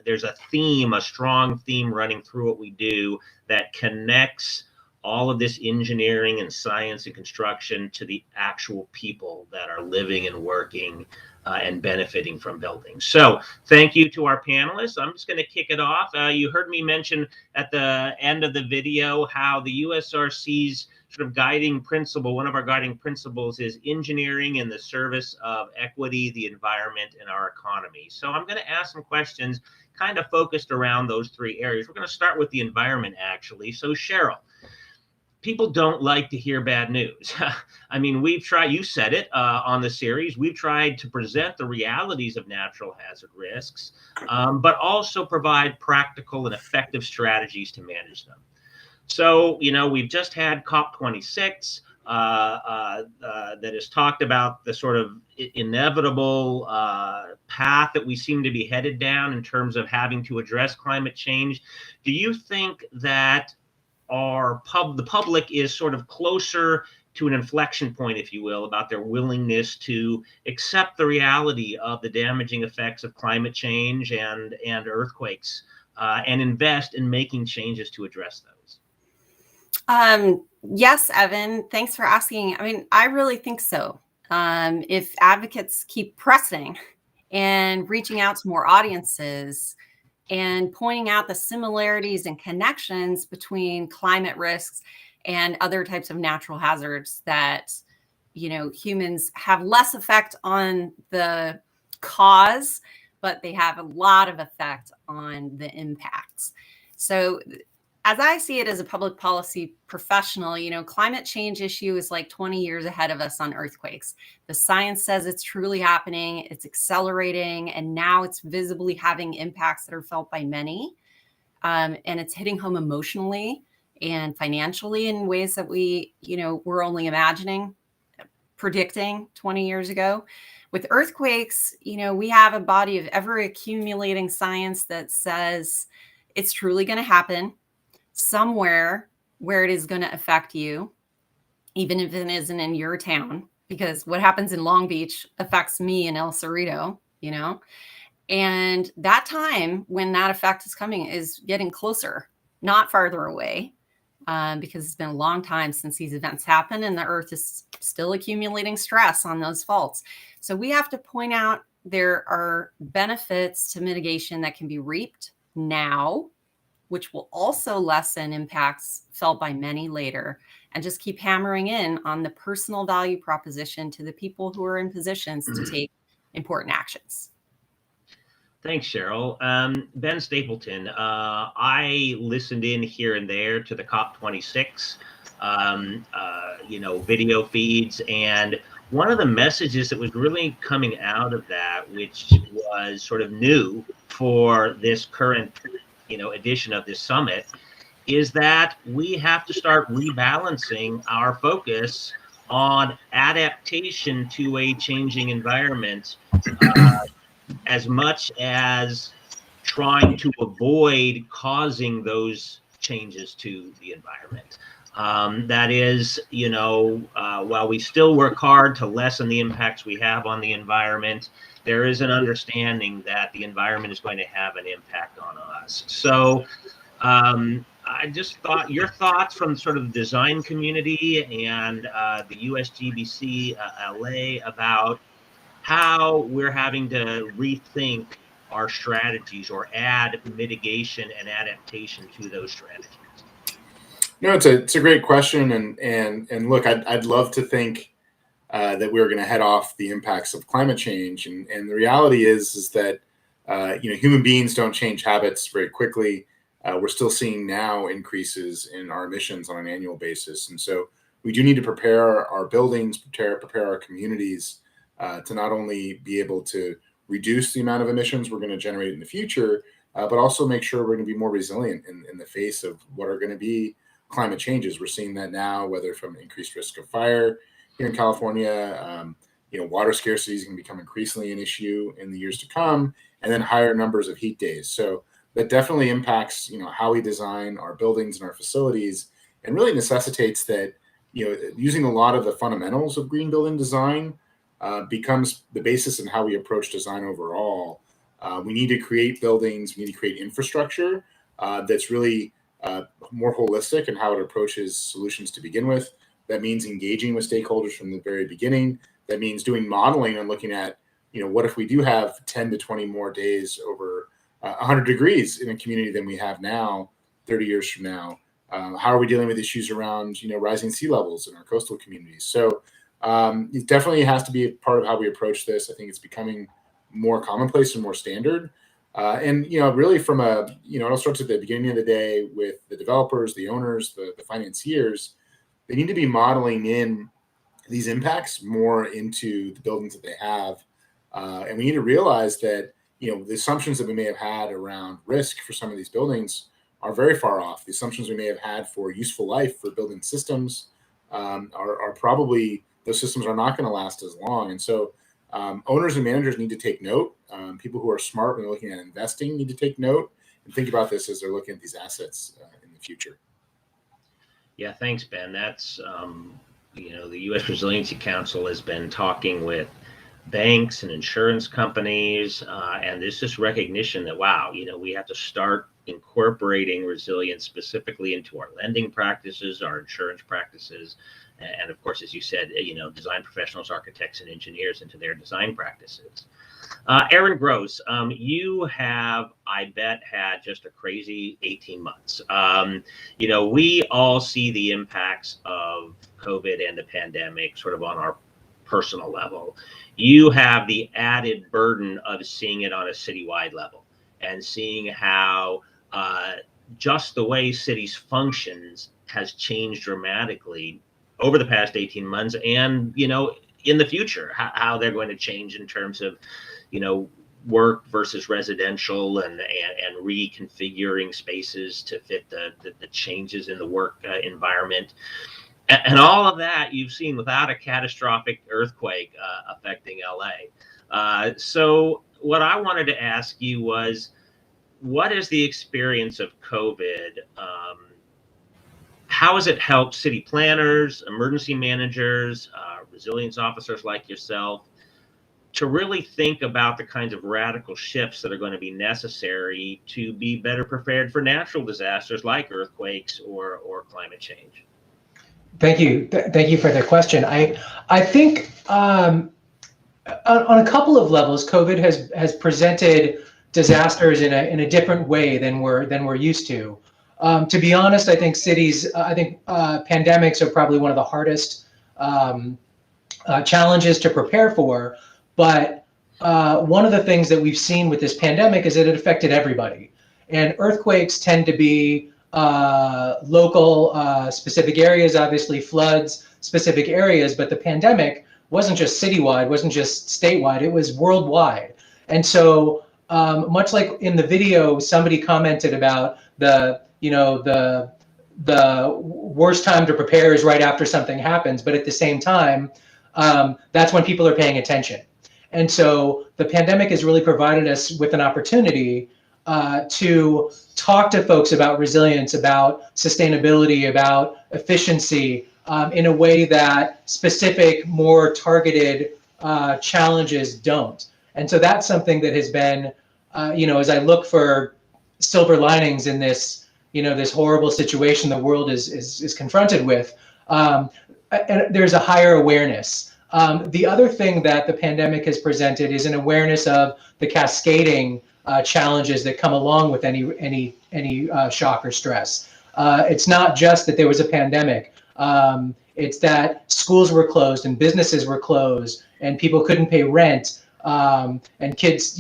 there's a theme, a strong theme running through what we do that connects all of this engineering and science and construction to the actual people that are living and working and benefiting from buildings. So thank you to our panelists. I'm just going to kick it off. You heard me mention at the end of the video how the USRC's sort of guiding principle, one of our guiding principles is engineering in the service of equity, the environment, and our economy. So I'm going to ask some questions kind of focused around those 3 areas. We're going to start with the environment, actually. So Cheryl, people don't like to hear bad news. I mean, we've tried, you said it on the series, we've tried to present the realities of natural hazard risks, but also provide practical and effective strategies to manage them. So, you know, we've just had COP26 that has talked about the sort of inevitable path that we seem to be headed down in terms of having to address climate change. Do you think that the public is sort of closer to an inflection point, if you will, about their willingness to accept the reality of the damaging effects of climate change and earthquakes and invest in making changes to address those? Yes, Evan, thanks for asking. I mean, I really think so. If advocates keep pressing and reaching out to more audiences and pointing out the similarities and connections between climate risks and other types of natural hazards that, you know, humans have less effect on the cause, but they have a lot of effect on the impacts. So as I see it as a public policy professional, you know, climate change issue is like 20 years ahead of us on earthquakes. The science says it's truly happening, it's accelerating, and now it's visibly having impacts that are felt by many. And it's hitting home emotionally and financially in ways that we, you know, were only imagining, predicting 20 years ago. With earthquakes, you know, we have a body of ever accumulating science that says it's truly going to happen somewhere where it is going to affect you, even if it isn't in your town, because what happens in Long Beach affects me in El Cerrito, you know, and that time when that effect is coming is getting closer, not farther away, because it's been a long time since these events happened and the earth is still accumulating stress on those faults. So we have to point out there are benefits to mitigation that can be reaped now, which will also lessen impacts felt by many later, and just keep hammering in on the personal value proposition to the people who are in positions to take important actions. Thanks, Cheryl. Ben Stapleton, I listened in here and there to the COP26, you know, video feeds, and one of the messages that was really coming out of that, which was sort of new for this current edition of this summit, is that we have to start rebalancing our focus on adaptation to a changing environment, as much as trying to avoid causing those changes to the environment. That is, while we still work hard to lessen the impacts we have on the environment, there is an understanding that the environment is going to have an impact on us. So I just thought your thoughts from sort of the design community and the USGBC LA about how we're having to rethink our strategies or add mitigation and adaptation to those strategies. No, it's a great question, and look, I'd love to think that we're going to head off the impacts of climate change, and the reality is that human beings don't change habits very quickly. We're still seeing now increases in our emissions on an annual basis, and so we do need to prepare our buildings, prepare our communities to not only be able to reduce the amount of emissions we're going to generate in the future, but also make sure we're going to be more resilient in the face of what are going to be climate changes. We're seeing that now, whether from increased risk of fire here in California, water scarcity is going to become increasingly an issue in the years to come, and then higher numbers of heat days. So that definitely impacts, how we design our buildings and our facilities, and really necessitates that, using a lot of the fundamentals of green building design becomes the basis in how we approach design overall. We need to create buildings, we need to create infrastructure that's really more holistic in how it approaches solutions to begin with. That means engaging with stakeholders from the very beginning. That means doing modeling and looking at, what if we do have 10 to 20 more days over 100 degrees in a community than we have now, 30 years from now? How are we dealing with issues around, rising sea levels in our coastal communities? So it definitely has to be a part of how we approach this. I think it's becoming more commonplace and more standard. Really from it all starts at the beginning of the day with the developers, the owners, the financiers. They need to be modeling in these impacts more into the buildings that they have. And we need to realize that, the assumptions that we may have had around risk for some of these buildings are very far off. The assumptions we may have had for useful life for building systems are probably, those systems are not going to last as long. And so owners and managers need to take note. People who are smart when they're looking at investing need to take note and think about this as they're looking at these assets in the future. Yeah, thanks, Ben. That's, the U.S. Resiliency Council has been talking with banks and insurance companies, and there's this recognition that, wow, we have to start incorporating resilience specifically into our lending practices, our insurance practices, and of course, as you said, design professionals, architects, and engineers into their design practices. Aaron Gross, you have, I bet, had just a crazy 18 months. We all see the impacts of COVID and the pandemic sort of on our personal level. You have the added burden of seeing it on a citywide level and seeing how just the way cities functions has changed dramatically over the past 18 months, and in the future, how they're going to change in terms of work versus residential and reconfiguring spaces to fit the changes in the work environment. And all of that you've seen without a catastrophic earthquake affecting LA. So what I wanted to ask you was, what is the experience of COVID? How has it helped city planners, emergency managers, resilience officers like yourself to really think about the kinds of radical shifts that are going to be necessary to be better prepared for natural disasters like earthquakes or climate change? Thank you. Thank you for the question. I think on a couple of levels, COVID has presented disasters in a different way than we're used to. To be honest, I think pandemics are probably one of the hardest challenges to prepare for. But one of the things that we've seen with this pandemic is that it affected everybody. And earthquakes tend to be local, specific areas, obviously floods, specific areas. But the pandemic wasn't just citywide, wasn't just statewide, it was worldwide. And so much like in the video, somebody commented about the worst time to prepare is right after something happens, but at the same time, that's when people are paying attention. And so the pandemic has really provided us with an opportunity to talk to folks about resilience, about sustainability, about efficiency in a way that specific, more targeted challenges don't. And so that's something that has been, as I look for silver linings in this, this horrible situation the world is confronted with, and there's a higher awareness. The other thing that the pandemic has presented is an awareness of the cascading challenges that come along with any shock or stress. It's not just that there was a pandemic. It's that schools were closed and businesses were closed and people couldn't pay rent, and kids,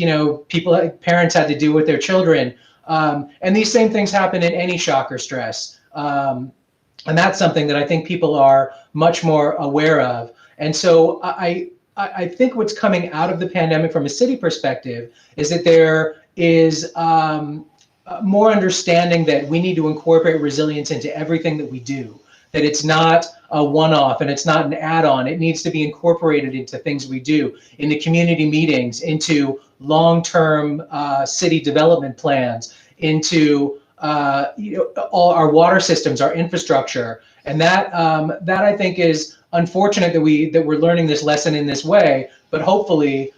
parents had to do with their children. And these same things happen in any shock or stress. And that's something that I think people are much more aware of. And so I think what's coming out of the pandemic from a city perspective is that there is more understanding that we need to incorporate resilience into everything that we do, that it's not a one-off and it's not an add-on. It needs to be incorporated into things we do, in the community meetings, into long-term city development plans, into all our water systems, our infrastructure. And that I think is unfortunate that we're learning this lesson in this way, but hopefully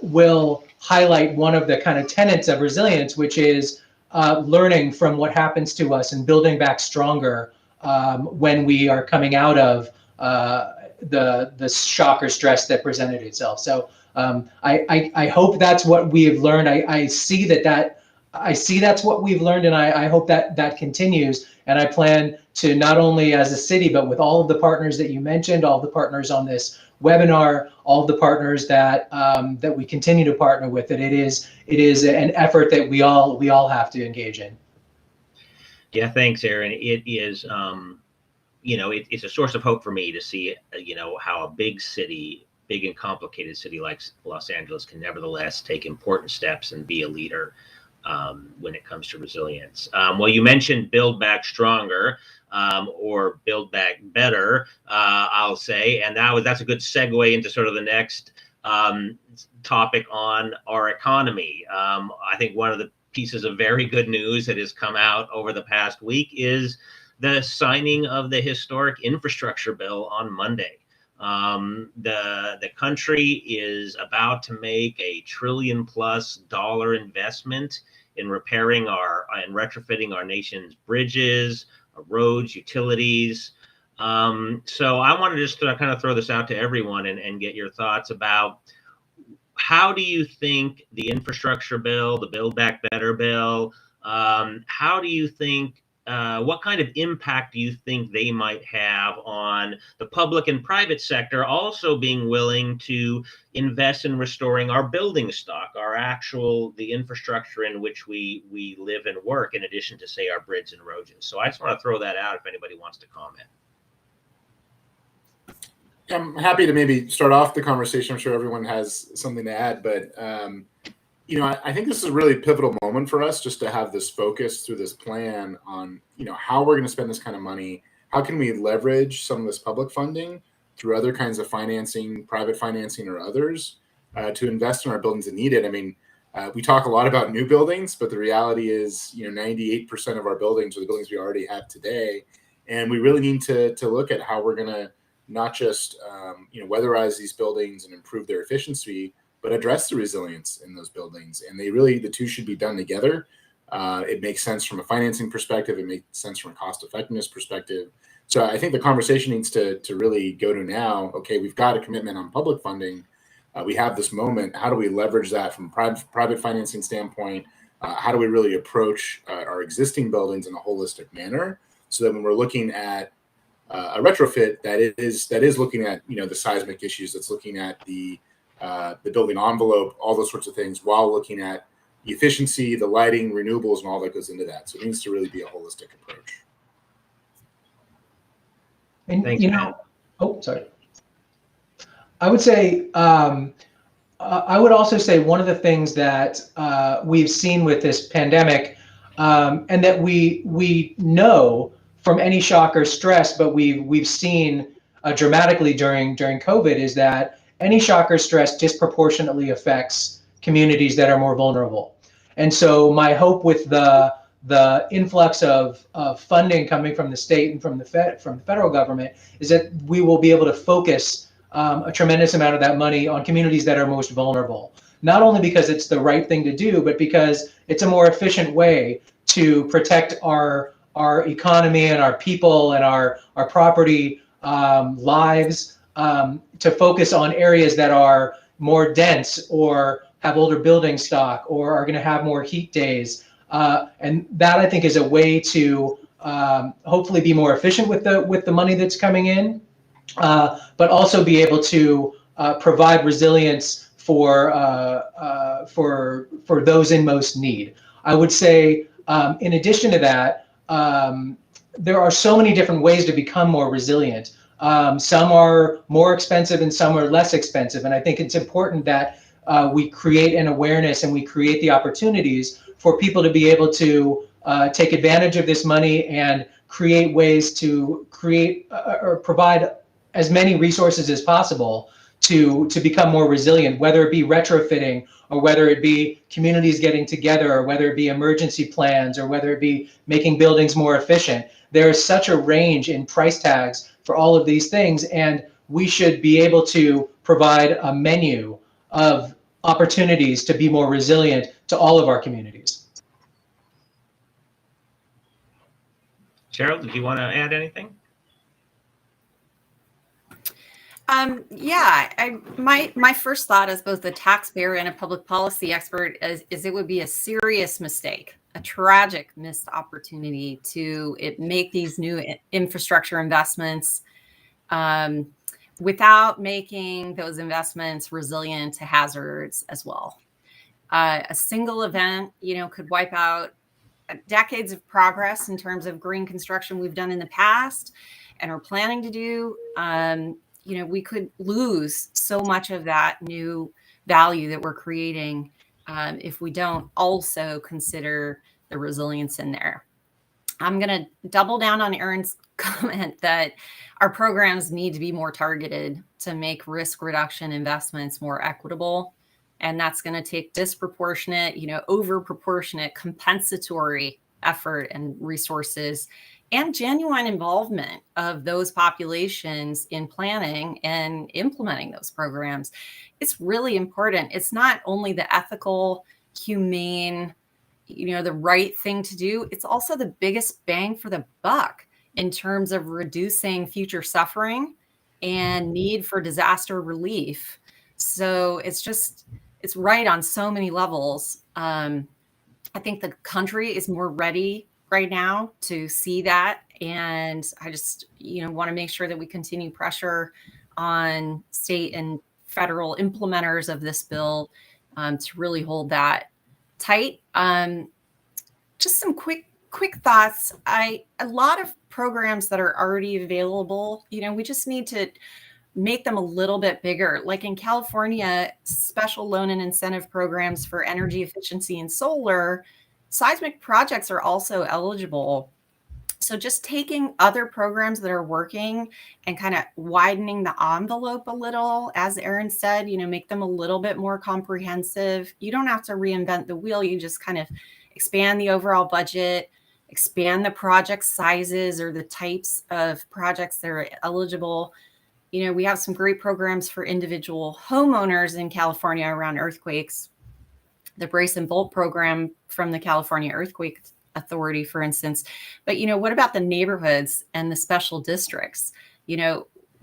will highlight one of the kind of tenets of resilience, which is learning from what happens to us and building back stronger when we are coming out of the shock or stress that presented itself. So I hope that's what we have learned. I see that's what we've learned, and I hope that continues. And I plan to, not only as a city, but with all of the partners that you mentioned, all the partners on this webinar, all of the partners that that we continue to partner with, that it is an effort that we all have to engage in. Yeah, thanks, Aaron. It is, it's a source of hope for me to see, how a big and complicated city like Los Angeles can nevertheless take important steps and be a leader when it comes to resilience. Well, you mentioned Build Back Stronger, or Build Back Better, I'll say, and that's a good segue into sort of the next topic on our economy. I think one of the pieces of very good news that has come out over the past week is the signing of the historic infrastructure bill on Monday. The country is about to make $1 trillion+ investment in repairing and retrofitting our nation's bridges, roads, utilities. So I wanted to just kind of throw this out to everyone and get your thoughts about, how do you think the infrastructure bill, the Build Back Better bill, how do you think, what kind of impact do you think they might have on the public and private sector also being willing to invest in restoring our building stock, the infrastructure in which we live and work, in addition to, say, our bridges and roads? So I just want to throw that out if anybody wants to comment. I'm happy to maybe start off the conversation. I'm sure everyone has something to add, but I think this is a really pivotal moment for us, just to have this focus through this plan on, how we're going to spend this kind of money. How can we leverage some of this public funding through other kinds of financing, private financing or others, to invest in our buildings that need it? I mean, we talk a lot about new buildings, but the reality is, 98% of our buildings are the buildings we already have today. And we really need to look at how we're going to not just, weatherize these buildings and improve their efficiency, but address the resilience in those buildings. And the two should be done together. It makes sense from a financing perspective. It makes sense from a cost effectiveness perspective. So I think the conversation needs to really go to now, okay, we've got a commitment on public funding. We have this moment. How do we leverage that from a private financing standpoint? How do we really approach our existing buildings in a holistic manner, so that when we're looking at a retrofit that is looking at, the seismic issues, that's looking at the building envelope, all those sorts of things, while looking at the efficiency, the lighting, renewables, and all that goes into that. So it needs to really be a holistic approach. And, sorry. I would say I would also say one of the things that we've seen with this pandemic, and that we know from any shock or stress, but we've seen dramatically during COVID, is that any shock or stress disproportionately affects communities that are more vulnerable. And so my hope with the influx of funding coming from the state and from the federal government is that we will be able to focus a tremendous amount of that money on communities that are most vulnerable. Not only because it's the right thing to do, but because it's a more efficient way to protect our economy and our people and our property lives, to focus on areas that are more dense or have older building stock or are going to have more heat days. And that, I think, is a way to hopefully be more efficient with the money that's coming in, but also be able to provide resilience for those in most need. I would say, in addition to that, there are so many different ways to become more resilient. Some are more expensive and some are less expensive. And I think it's important that we create an awareness and we create the opportunities for people to be able to take advantage of this money and create ways to create or provide as many resources as possible to become more resilient, whether it be retrofitting or whether it be communities getting together or whether it be emergency plans or whether it be making buildings more efficient. There is such a range in price tags for all of these things, and we should be able to provide a menu of opportunities to be more resilient to all of our communities. Cheryl, did you want to add anything? Yeah, my first thought as both a taxpayer and a public policy expert is it would be a serious mistake, a tragic missed opportunity to make these new infrastructure investments without making those investments resilient to hazards as well. A single event, could wipe out decades of progress in terms of green construction we've done in the past and are planning to do. We could lose so much of that new value that we're creating if we don't also consider the resilience in there. I'm going to double down on Erin's comment that our programs need to be more targeted to make risk reduction investments more equitable. And that's going to take disproportionate, over proportionate compensatory effort and resources and genuine involvement of those populations in planning and implementing those programs. It's really important. It's not only the ethical, humane, the right thing to do. It's also the biggest bang for the buck in terms of reducing future suffering and need for disaster relief. So it's right on so many levels. I think the country is more ready right now to see that. And I just, want to make sure that we continue pressure on state and federal implementers of this bill to really hold that tight. Just some quick thoughts. A lot of programs that are already available, we just need to make them a little bit bigger. Like in California, special loan and incentive programs for energy efficiency and solar, seismic projects are also eligible. So just taking other programs that are working and kind of widening the envelope a little, as Erin said, make them a little bit more comprehensive. You don't have to reinvent the wheel. You just kind of expand the overall budget, expand the project sizes or the types of projects that are eligible. We have some great programs for individual homeowners in California around earthquakes. The Brace and Bolt program from the California Earthquake Authority, for instance. But, what about the neighborhoods and the special districts?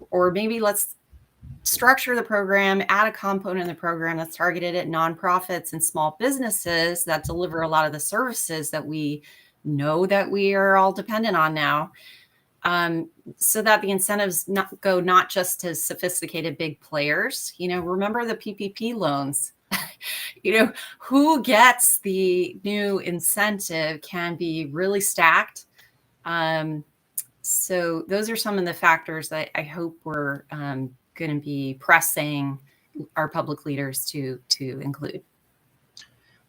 Or maybe let's structure the program, add a component in the program that's targeted at nonprofits and small businesses that deliver a lot of the services that we know that we are all dependent on now. So that the incentives go not just to sophisticated big players. Remember the PPP loans. Who gets the new incentive can be really stacked. So those are some of the factors that I hope we're going to be pressing public leaders to include.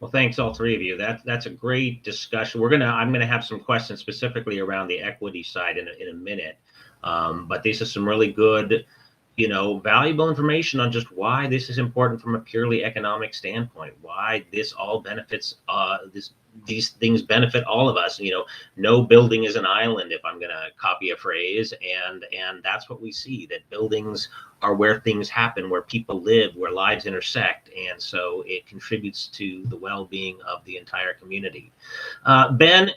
Well, thanks all three of you. That's a great discussion. I'm gonna have some questions specifically around the equity side in a minute. But this is some really good, valuable information on just why this is important from a purely economic standpoint, why this all benefits, these things benefit all of us. No building is an island, if I'm going to copy a phrase. And that's what we see, that buildings are where things happen, where people live, where lives intersect. And so it contributes to the well-being of the entire community. Ben,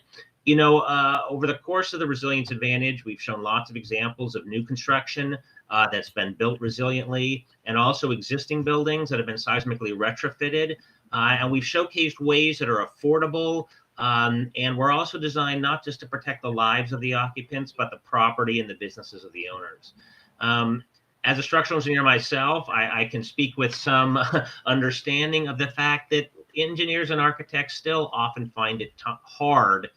over the course of the Resilience Advantage, we've shown lots of examples of new construction that's been built resiliently, and also existing buildings that have been seismically retrofitted. And we've showcased ways that are affordable. And we're also designed not just to protect the lives of the occupants, but the property and the businesses of the owners. As a structural engineer myself, I can speak with some understanding of the fact that engineers and architects still often find it hard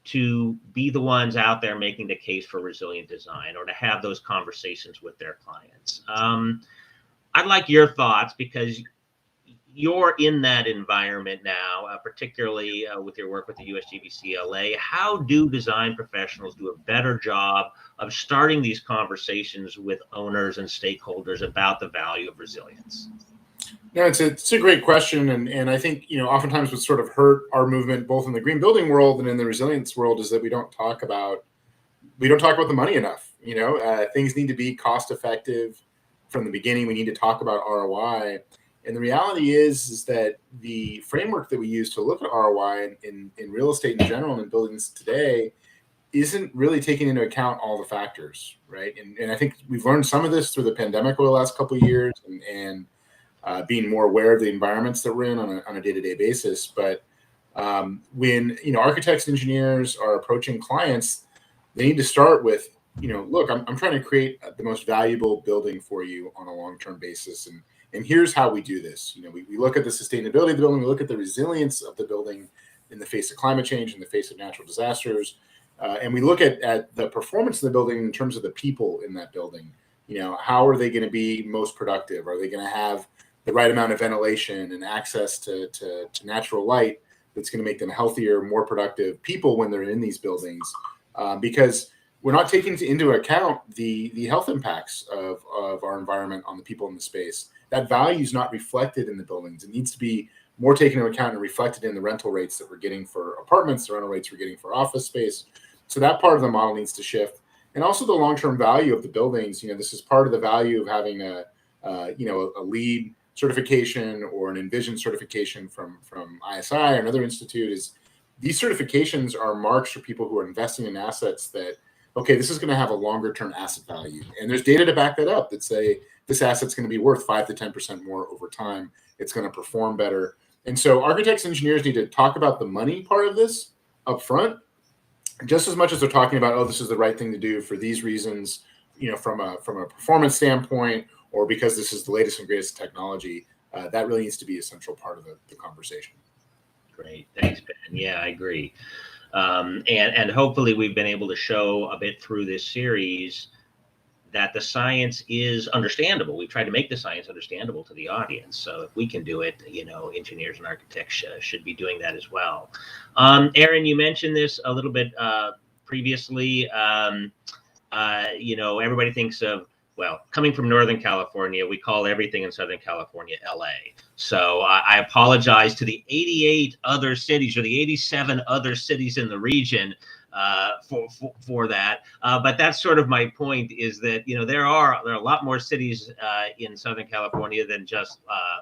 to be the ones out there making the case for resilient design, or to have those conversations with their clients. I'd like your thoughts, because you're in that environment now, particularly with your work with the USGBC LA. How do design professionals do a better job of starting these conversations with owners and stakeholders about the value of resilience? No, it's a great question, and I think oftentimes what sort of hurt our movement, both in the green building world and in the resilience world, is that we don't talk about the money enough. Things need to be cost effective from the beginning. We need to talk about ROI, and the reality is that the framework that we use to look at ROI in real estate in general and in buildings today isn't really taking into account all the factors, right? And I think we've learned some of this through the pandemic over the last couple of years, and being more aware of the environments that we're in on a day-to-day basis. But when architects and engineers are approaching clients, they need to start with, look, I'm trying to create the most valuable building for you on a long-term basis, and here's how we do this. We look at the sustainability of the building, we look at the resilience of the building in the face of climate change, in the face of natural disasters, and we look at the performance of the building in terms of the people in that building. How are they going to be most productive? Are they going to have the right amount of ventilation and access to natural light that's going to make them healthier, more productive people when they're in these buildings? Because we're not taking into account the health impacts of our environment on the people in the space. That value is not reflected in the buildings. It needs to be more taken into account and reflected in the rental rates that we're getting for apartments, the rental rates we're getting for office space. So that part of the model needs to shift. And also the long-term value of the buildings. This is part of the value of having a LEED certification or an Envision certification from ISI or another institute. Is these certifications are marks for people who are investing in assets that, okay, this is going to have a longer term asset value. And there's data to back that up that say this asset's going to be worth 5 to 10% more over time. It's going to perform better. And so architects and engineers need to talk about the money part of this up front, just as much as they're talking about, oh, this is the right thing to do for these reasons, from a performance standpoint, or because this is the latest and greatest technology. That really needs to be a central part of the conversation. Great, thanks, Ben. Yeah, I agree. And hopefully we've been able to show a bit through this series that the science is understandable. We've tried to make the science understandable to the audience. So if we can do it, engineers and architects should be doing that as well. Aaron, you mentioned this a little bit previously. Everybody thinks of, well, coming from Northern California, we call everything in Southern California LA. So I apologize to the 88 other cities, or the 87 other cities in the region for that. But that's sort of my point, is that, there are a lot more cities in Southern California than just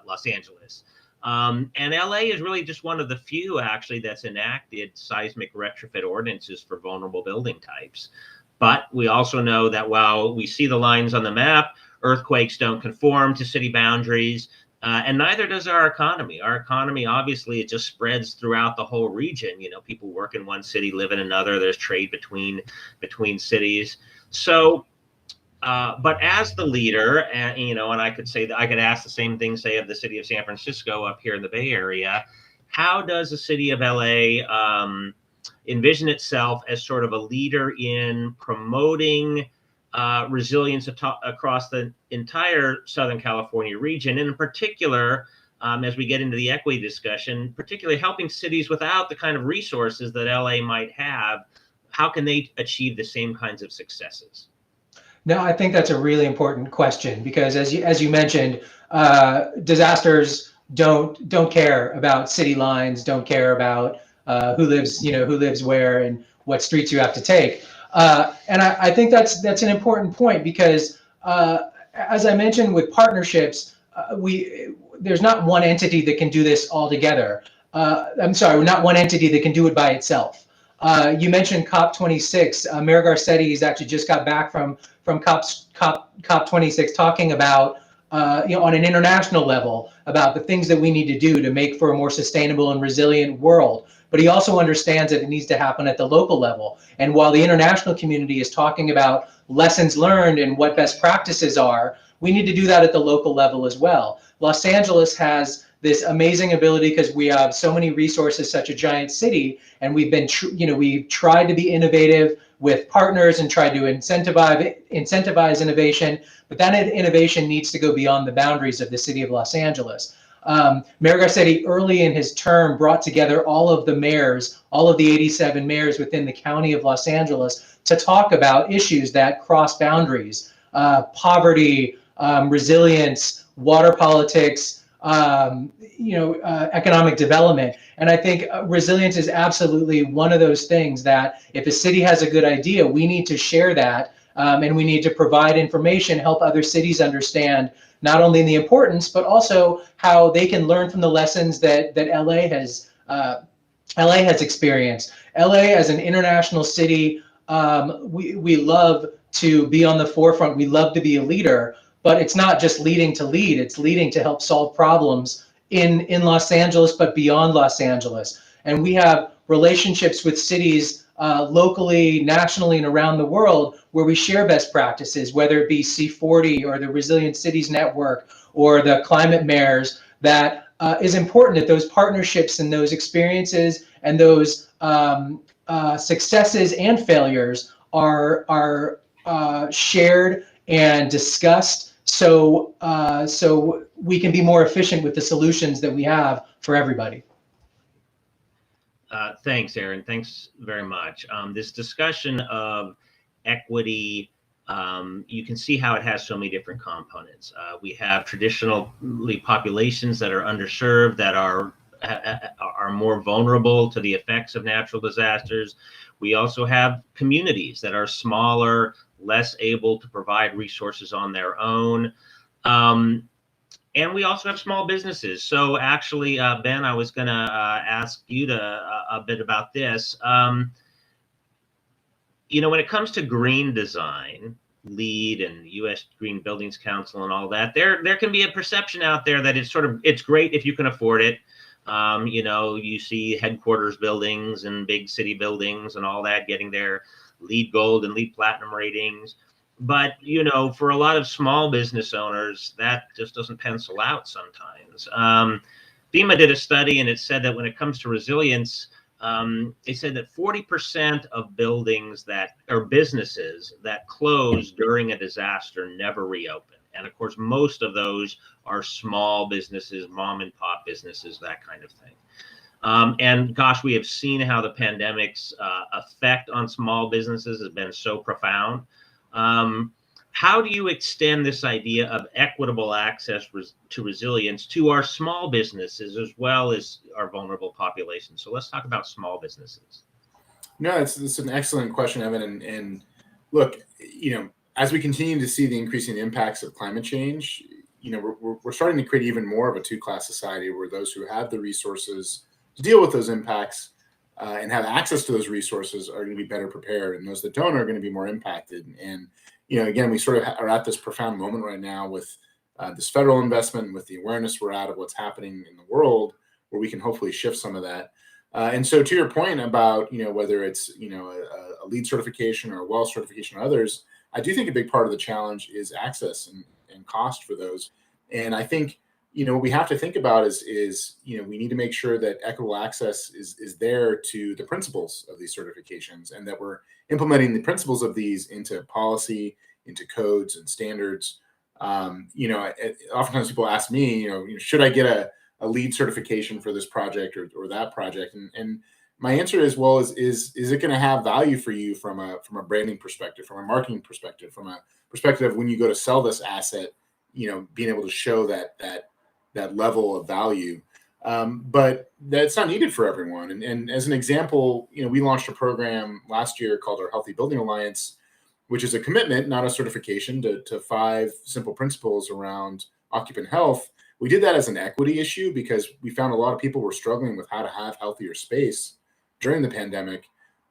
Los Angeles. And LA is really just one of the few, actually, that's enacted seismic retrofit ordinances for vulnerable building types. But we also know that while we see the lines on the map, earthquakes don't conform to city boundaries, and neither does our economy. Our economy, obviously, it just spreads throughout the whole region. People work in one city, live in another. There's trade between cities. So, but as the leader, and I could say that I could ask the same thing, say, of the city of San Francisco up here in the Bay Area. How does the city of LA envision itself as sort of a leader in promoting resilience across the entire Southern California region, and in particular, as we get into the equity discussion, particularly helping cities without the kind of resources that LA might have. How can they achieve the same kinds of successes? No, I think that's a really important question, because as you mentioned, disasters don't care about city lines, don't care about who lives where and what streets you have to take. And I think that's an important point, because as I mentioned with partnerships, there's not one entity that can do this all together. I'm sorry, not one entity that can do it by itself. You mentioned COP26. Mayor Garcetti has actually just got back from COP26, talking about on an international level about the things that we need to do to make for a more sustainable and resilient world. But he also understands that it needs to happen at the local level. And while the international community is talking about lessons learned and what best practices are, we need to do that at the local level as well. Los Angeles has this amazing ability because we have so many resources, such a giant city, and we've tried to be innovative with partners and tried to incentivize innovation, but that innovation needs to go beyond the boundaries of the city of Los Angeles. Mayor Garcetti, early in his term, brought together all of the mayors, all of the 87 mayors within the county of Los Angeles, to talk about issues that cross boundaries: poverty, resilience, water politics, economic development. And I think resilience is absolutely one of those things that if a city has a good idea, we need to share that, and we need to provide information, help other cities understand not only the importance, but also how they can learn from the lessons that LA has experienced. LA, as an international city, we love to be on the forefront. We love to be a leader. But it's not just leading to lead, it's leading to help solve problems in Los Angeles, but beyond Los Angeles. And we have relationships with cities locally, nationally, and around the world where we share best practices, whether it be C40 or the Resilient Cities Network or the Climate Mayors. That is important, that those partnerships and those experiences and those successes and failures are shared and discussed, so we can be more efficient with the solutions that we have for everybody. Thanks, Aaron. Thanks very much. This discussion of equity, you can see how it has so many different components. We have traditionally populations that are underserved, that are more vulnerable to the effects of natural disasters. We also have communities that are smaller, less able to provide resources on their own. And we also have small businesses. So actually, Ben, I was going to ask you a bit about this. When it comes to green design, LEED and U.S. Green Buildings Council and all that, there can be a perception out there that it's great if you can afford it. You see headquarters buildings and big city buildings and all that getting their LEED Gold and LEED Platinum ratings. But, for a lot of small business owners, that just doesn't pencil out sometimes. FEMA did a study, and it said that when it comes to resilience, they said that 40% of buildings or businesses that close during a disaster never reopen. And of course, most of those are small businesses, mom and pop businesses, that kind of thing. And gosh, we have seen how the pandemic's effect on small businesses has been so profound. How do you extend this idea of equitable access to resilience to our small businesses as well as our vulnerable population? So let's talk about small businesses. No, it's an excellent question, Evan. And look, as we continue to see the increasing impacts of climate change, we're starting to create even more of a two-class society, where those who have the resources to deal with those impacts and have access to those resources are going to be better prepared, and those that don't are going to be more impacted. And again, we sort of are at this profound moment right now with this federal investment, with the awareness we're at of what's happening in the world, where we can hopefully shift some of that. And so, to your point about whether it's a LEED certification or a WELL certification or others, I do think a big part of the challenge is access and cost for those. And I think what we have to think about is we need to make sure that equitable access is there to the principles of these certifications, and that we're implementing the principles of these into policy, into codes and standards. Oftentimes people ask me, should I get a LEED certification for this project or that project? And my answer is, well, is it going to have value for you from a branding perspective, from a marketing perspective, from a perspective of when you go to sell this asset, being able to show that level of value. But that's not needed for everyone. And as an example, we launched a program last year called our Healthy Building Alliance, which is a commitment, not a certification, to 5 simple principles around occupant health. We did that as an equity issue because we found a lot of people were struggling with how to have healthier space during the pandemic.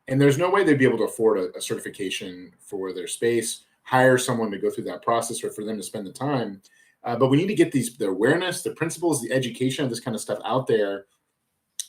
And there's no way they'd be able to afford a certification for their space, hire someone to go through that process, or for them to spend the time. But we need to get the awareness, the principles, the education of this kind of stuff out there.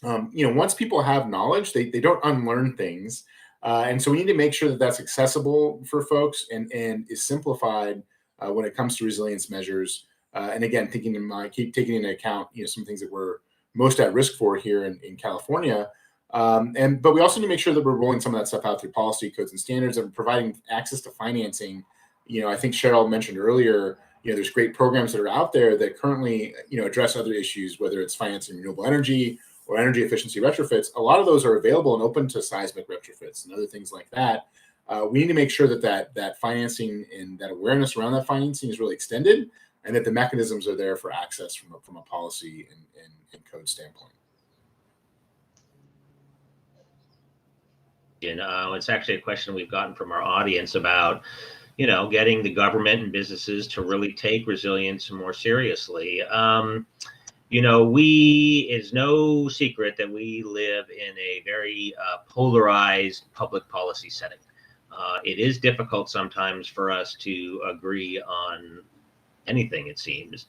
Once people have knowledge, they don't unlearn things. And so we need to make sure that that's accessible for folks and is simplified when it comes to resilience measures. And again, keep taking into account, some things that we're most at risk for here in California. But we also need to make sure that we're rolling some of that stuff out through policy, codes, and standards, and providing access to financing. I think Cheryl mentioned earlier, there's great programs that are out there that currently, address other issues, whether it's financing renewable energy or energy efficiency retrofits. A lot of those are available and open to seismic retrofits and other things like that. We need to make sure that financing and that awareness around that financing is really extended, and that the mechanisms are there for access from a policy and code standpoint. It's actually a question we've gotten from our audience about, getting the government and businesses to really take resilience more seriously. It's no secret that we live in a very polarized public policy setting. It is difficult sometimes for us to agree on anything, it seems.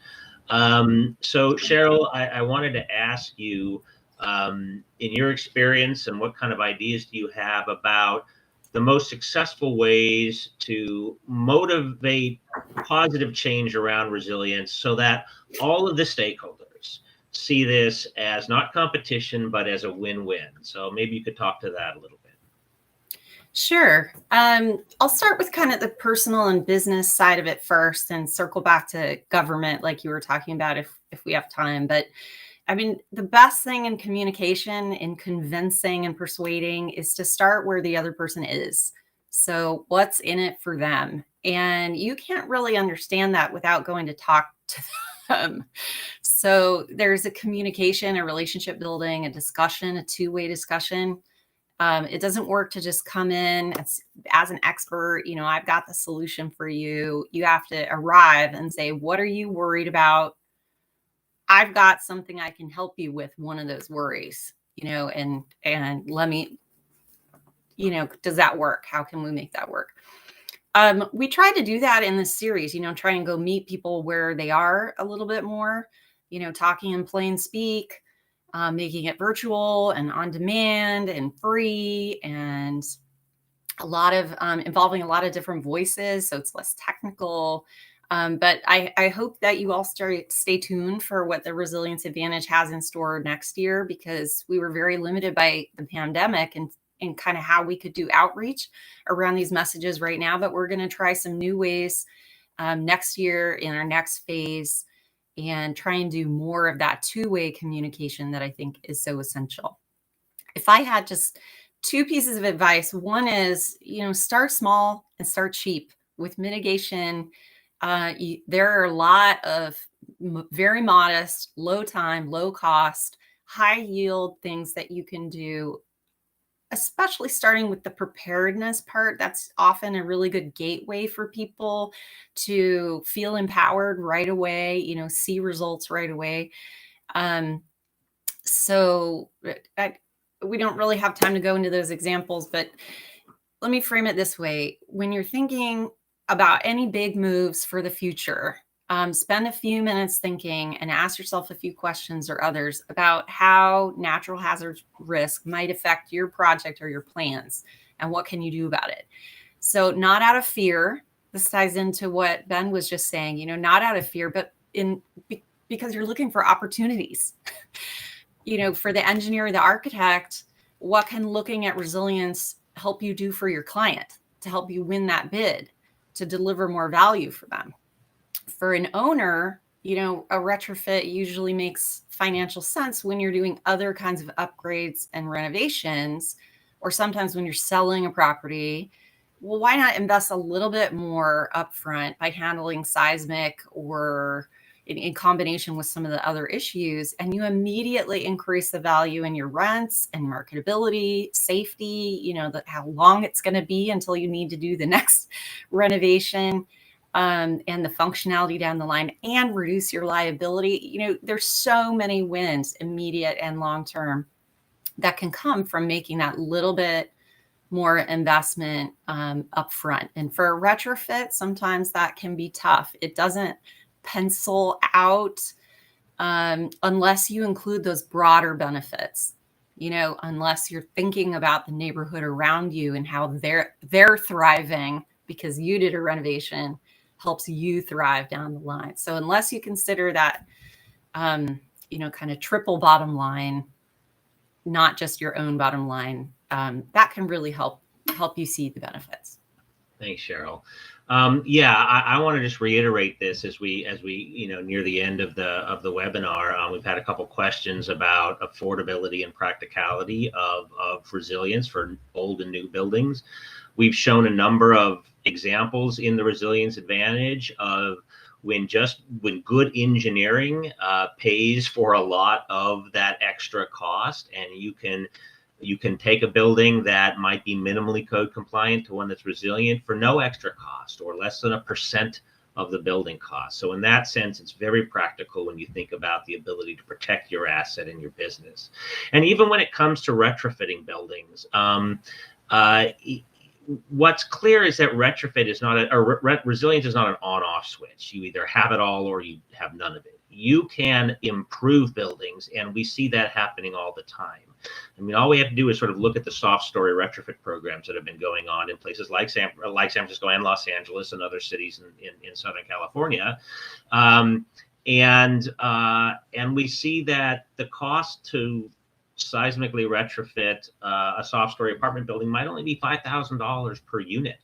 So Cheryl, I wanted to ask you, in your experience, and what kind of ideas do you have about the most successful ways to motivate positive change around resilience so that all of the stakeholders see this as not competition, but as a win-win? So maybe you could talk to that a little bit. Sure. I'll start with kind of the personal and business side of it first and circle back to government like you were talking about if we have time. But I mean, the best thing in communication, in convincing and persuading, is to start where the other person is. So what's in it for them? And you can't really understand that without going to talk to them. So there's a communication, a relationship building, a discussion, a two-way discussion. It doesn't work to just come in as an expert, I've got the solution for you. You have to arrive and say, what are you worried about? I've got something I can help you with one of those worries, and let me, does that work? How can we make that work? We try to do that in this series, try and go meet people where they are a little bit more, talking in plain speak, making it virtual and on demand and free, and a lot of involving a lot of different voices. So it's less technical. But I hope that you all stay tuned for what the Resilience Advantage has in store next year, because we were very limited by the pandemic and kind of how we could do outreach around these messages right now. But we're going to try some new ways next year in our next phase and try and do more of that two-way communication that I think is so essential. If I had just 2 pieces of advice, one is, start small and start cheap with mitigation. There are a lot of very modest, low time, low cost, high yield things that you can do, especially starting with the preparedness part. That's often a really good gateway for people to feel empowered right away, see results right away. So we don't really have time to go into those examples, but let me frame it this way. When you're thinking about any big moves for the future, spend a few minutes thinking and ask yourself a few questions or others about how natural hazard risk might affect your project or your plans, and what can you do about it. So not out of fear. This ties into what Ben was just saying, not out of fear, but because you're looking for opportunities. For the engineer or the architect, what can looking at resilience help you do for your client to help you win that bid? to deliver more value for them. For an owner, you know, a retrofit usually makes financial sense when you're doing other kinds of upgrades and renovations, or sometimes when you're selling a property. Well, why not invest a little bit more upfront by handling seismic or in combination with some of the other issues, and you immediately increase the value in your rents and marketability, safety, you know, how long it's going to be until you need to do the next renovation, and the functionality down the line, and reduce your liability. You know, there's so many wins, immediate and long term, that can come from making that little bit more investment upfront. And for a retrofit, sometimes that can be tough. It doesn't pencil out unless you include those broader benefits, you know, unless you're thinking about the neighborhood around you and how they're thriving because you did a renovation helps you thrive down the line. So unless you consider that, you know, kind of triple bottom line, not just your own bottom line, that can really help you see the benefits. Thanks, Cheryl. Yeah, I want to just reiterate this as we you know, near the end of the webinar. We've had a couple questions about affordability and practicality of resilience for old and new buildings. We've shown a number of examples in the Resilience Advantage of when good engineering pays for a lot of that extra cost, and you can take a building that might be minimally code compliant to one that's resilient for no extra cost or less than 1% of the building cost. So in that sense, it's very practical when you think about the ability to protect your asset and your business. And even when it comes to retrofitting buildings, what's clear is that retrofit is not resilience is not an on-off switch. You either have it all or you have none of it. You can improve buildings, and we see that happening all the time. I mean, all we have to do is sort of look at the soft story retrofit programs that have been going on in places like San Francisco and Los Angeles and other cities in Southern California. And we see that the cost to seismically retrofit a soft story apartment building might only be $5,000 per unit.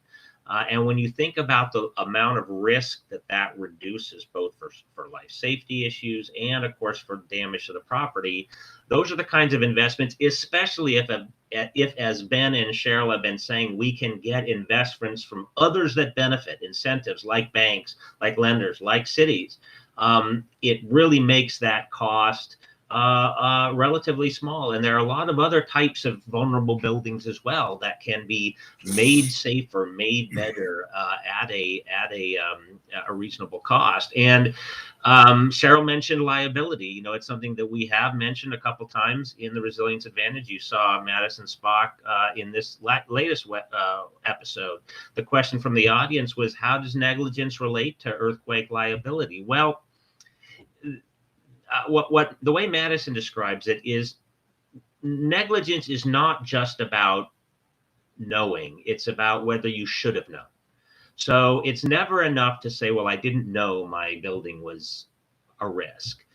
And when you think about the amount of risk that reduces, both for life safety issues and, of course, for damage to the property, those are the kinds of investments, especially if, as Ben and Cheryl have been saying, we can get investments from others that benefit, incentives like banks, like lenders, like cities. It really makes that cost relatively small. And there are a lot of other types of vulnerable buildings as well that can be made safer, made better at a reasonable cost. And Cheryl mentioned liability. You know, it's something that we have mentioned a couple times in the Resilience Advantage. You saw Madison Spock in this latest episode. The question from the audience was, how does negligence relate to earthquake liability? Well, the way Madison describes it is negligence is not just about knowing, it's about whether you should have known. So it's never enough to say, well, I didn't know my building was a risk.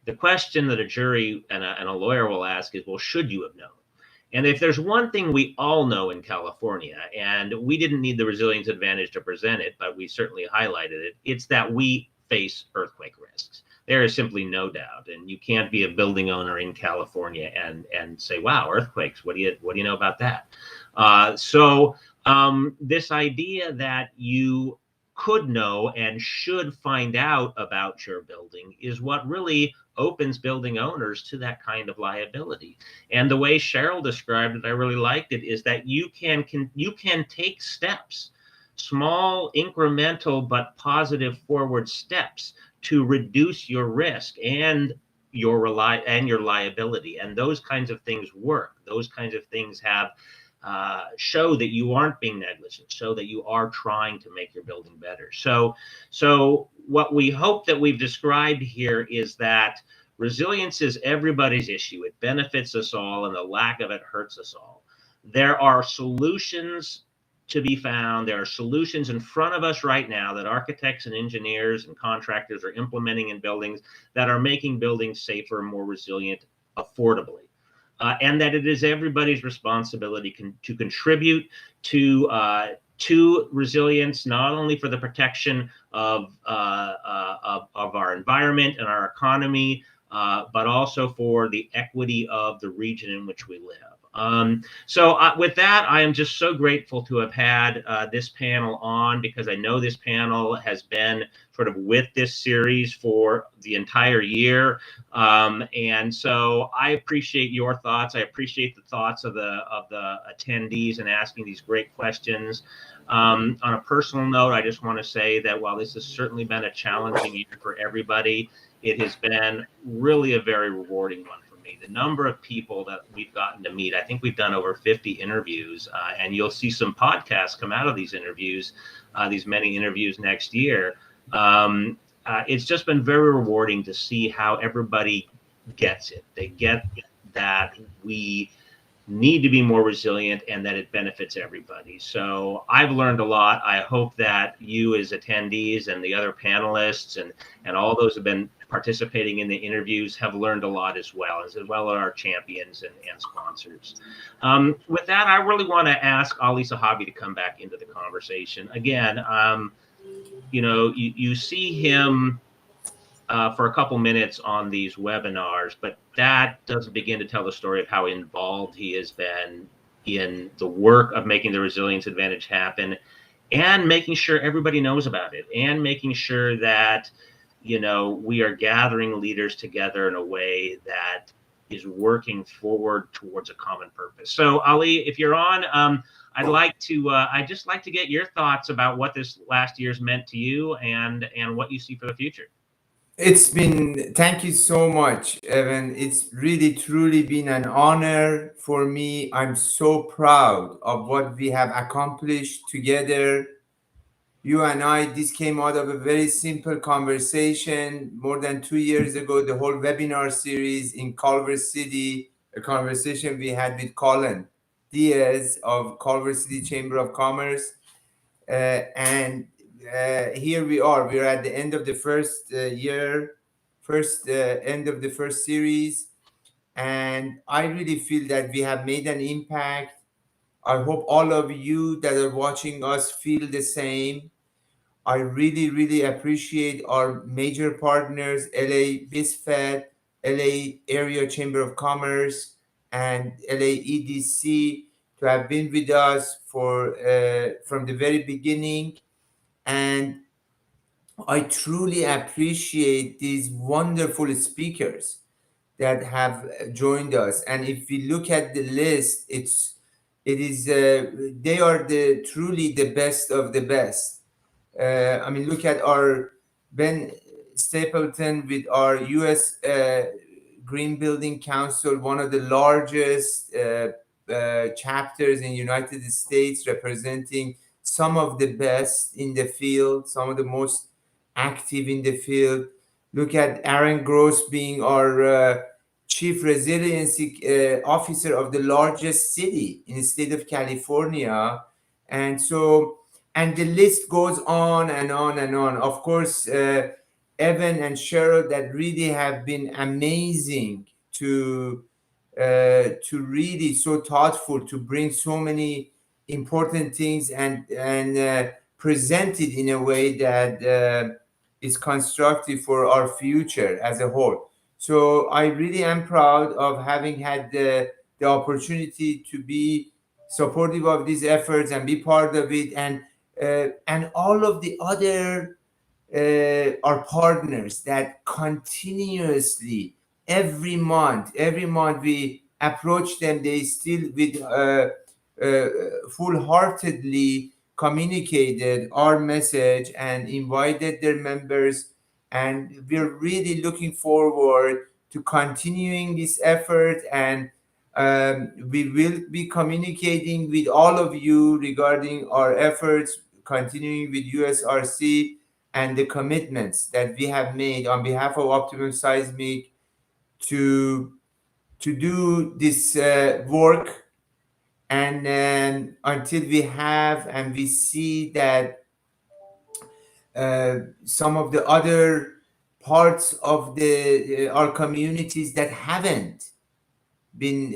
The question that a jury and a lawyer will ask is, well, should you have known? And if there's one thing we all know in California, and we didn't need the Resilience Advantage to present it, but we certainly highlighted it, it's that we face earthquake risks. There is simply no doubt, and you can't be a building owner in California and say, "Wow, earthquakes! What do you know about that?" So this idea that you could know and should find out about your building is what really opens building owners to that kind of liability. And the way Cheryl described it, I really liked it, is that you can take steps, small, incremental, but positive forward steps to reduce your risk and your liability. And those kinds of things work. Those kinds of things have show that you aren't being negligent, show that you are trying to make your building better. So what we hope that we've described here is that resilience is everybody's issue. It benefits us all, and the lack of it hurts us all. There are solutions to be found. There are solutions in front of us right now that architects and engineers and contractors are implementing in buildings that are making buildings safer, more resilient, affordably. And that it is everybody's responsibility to contribute to to resilience, not only for the protection of our environment and our economy, but also for the equity of the region in which we live. So with that, I am just so grateful to have had this panel on, because I know this panel has been sort of with this series for the entire year. And so I appreciate your thoughts. I appreciate the thoughts of the attendees and asking these great questions. On a personal note, I just want to say that while this has certainly been a challenging year for everybody, it has been really a very rewarding one. The number of people that we've gotten to meet, I think we've done over 50 interviews, and you'll see some podcasts come out of these interviews, these many interviews next year. It's just been very rewarding to see how everybody gets it. They get that we need to be more resilient and that it benefits everybody. So I've learned a lot. I hope that you as attendees and the other panelists and all those who have been participating in the interviews have learned a lot as well as our champions and sponsors. With that, I really want to ask Ali Sahabi to come back into the conversation. Again, you see him for a couple minutes on these webinars, but that doesn't begin to tell the story of how involved he has been in the work of making the Resilience Advantage happen and making sure everybody knows about it and making sure that, we are gathering leaders together in a way that is working forward towards a common purpose. So Ali, if you're on, I'd just like to get your thoughts about what this last year's meant to you and what you see for the future. Thank you so much, Evan. It's really, truly been an honor for me. I'm so proud of what we have accomplished together. You and I, this came out of a very simple conversation more than 2 years ago, the whole webinar series in Culver City, a conversation we had with Colin Diaz of Culver City Chamber of Commerce. And here we are. We're at the end of the first end of the first series. And I really feel that we have made an impact. I hope all of you that are watching us feel the same. I really, really appreciate our major partners, LA BizFed, LA Area Chamber of Commerce, and LA EDC, to have been with us from the very beginning. And I truly appreciate these wonderful speakers that have joined us. And if we look at the list, they are truly the best of the best. Look at our Ben Stapleton with our U.S. Green Building Council, one of the largest chapters in the United States, representing some of the best in the field, some of the most active in the field. Look at Aaron Gross being our Chief Resiliency Officer of the largest city in the state of California. And the list goes on and on and on. Of course, Evan and Cheryl that really have been amazing to really so thoughtful to bring so many important things and present it in a way that is constructive for our future as a whole. So I really am proud of having had the opportunity to be supportive of these efforts and be part of it, and all of the other our partners that continuously every month we approach them, they still with full-heartedly communicated our message and invited their members, and we're really looking forward to continuing this effort. And we will be communicating with all of you regarding our efforts, continuing with USRC and the commitments that we have made on behalf of Optimum Seismic to do this work. And then until we have and we see that some of the other parts of our communities that haven't been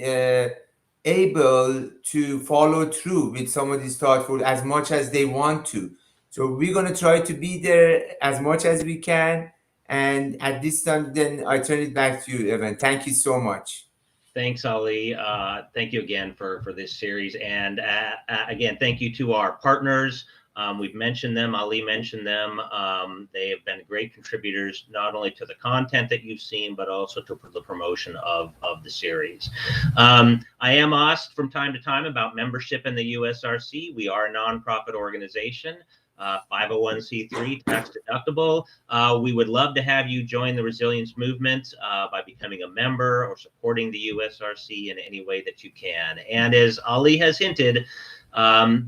able to follow through with some of these thoughtful as much as they want to. So we're going to try to be there as much as we can. And at this time, then I turn it back to you, Evan. Thank you so much. Thanks, Ali. Thank you again for this series. And again, thank you to our partners. We've mentioned them, Ali mentioned them. They have been great contributors, not only to the content that you've seen, but also to the promotion of the series. I am asked from time to time about membership in the USRC. We are a nonprofit organization. 501c3 tax deductible. We would love to have you join the resilience movement by becoming a member or supporting the USRC in any way that you can. And as Ali has hinted,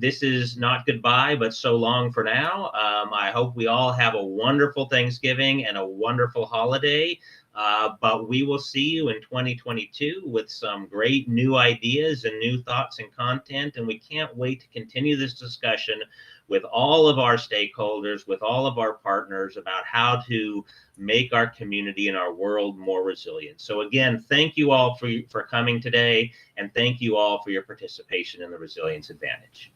this is not goodbye, but so long for now. I hope we all have a wonderful Thanksgiving and a wonderful holiday. But we will see you in 2022 with some great new ideas and new thoughts and content. And we can't wait to continue this discussion with all of our stakeholders, with all of our partners about how to make our community and our world more resilient. So again, thank you all for coming today, and thank you all for your participation in the Resilience Advantage.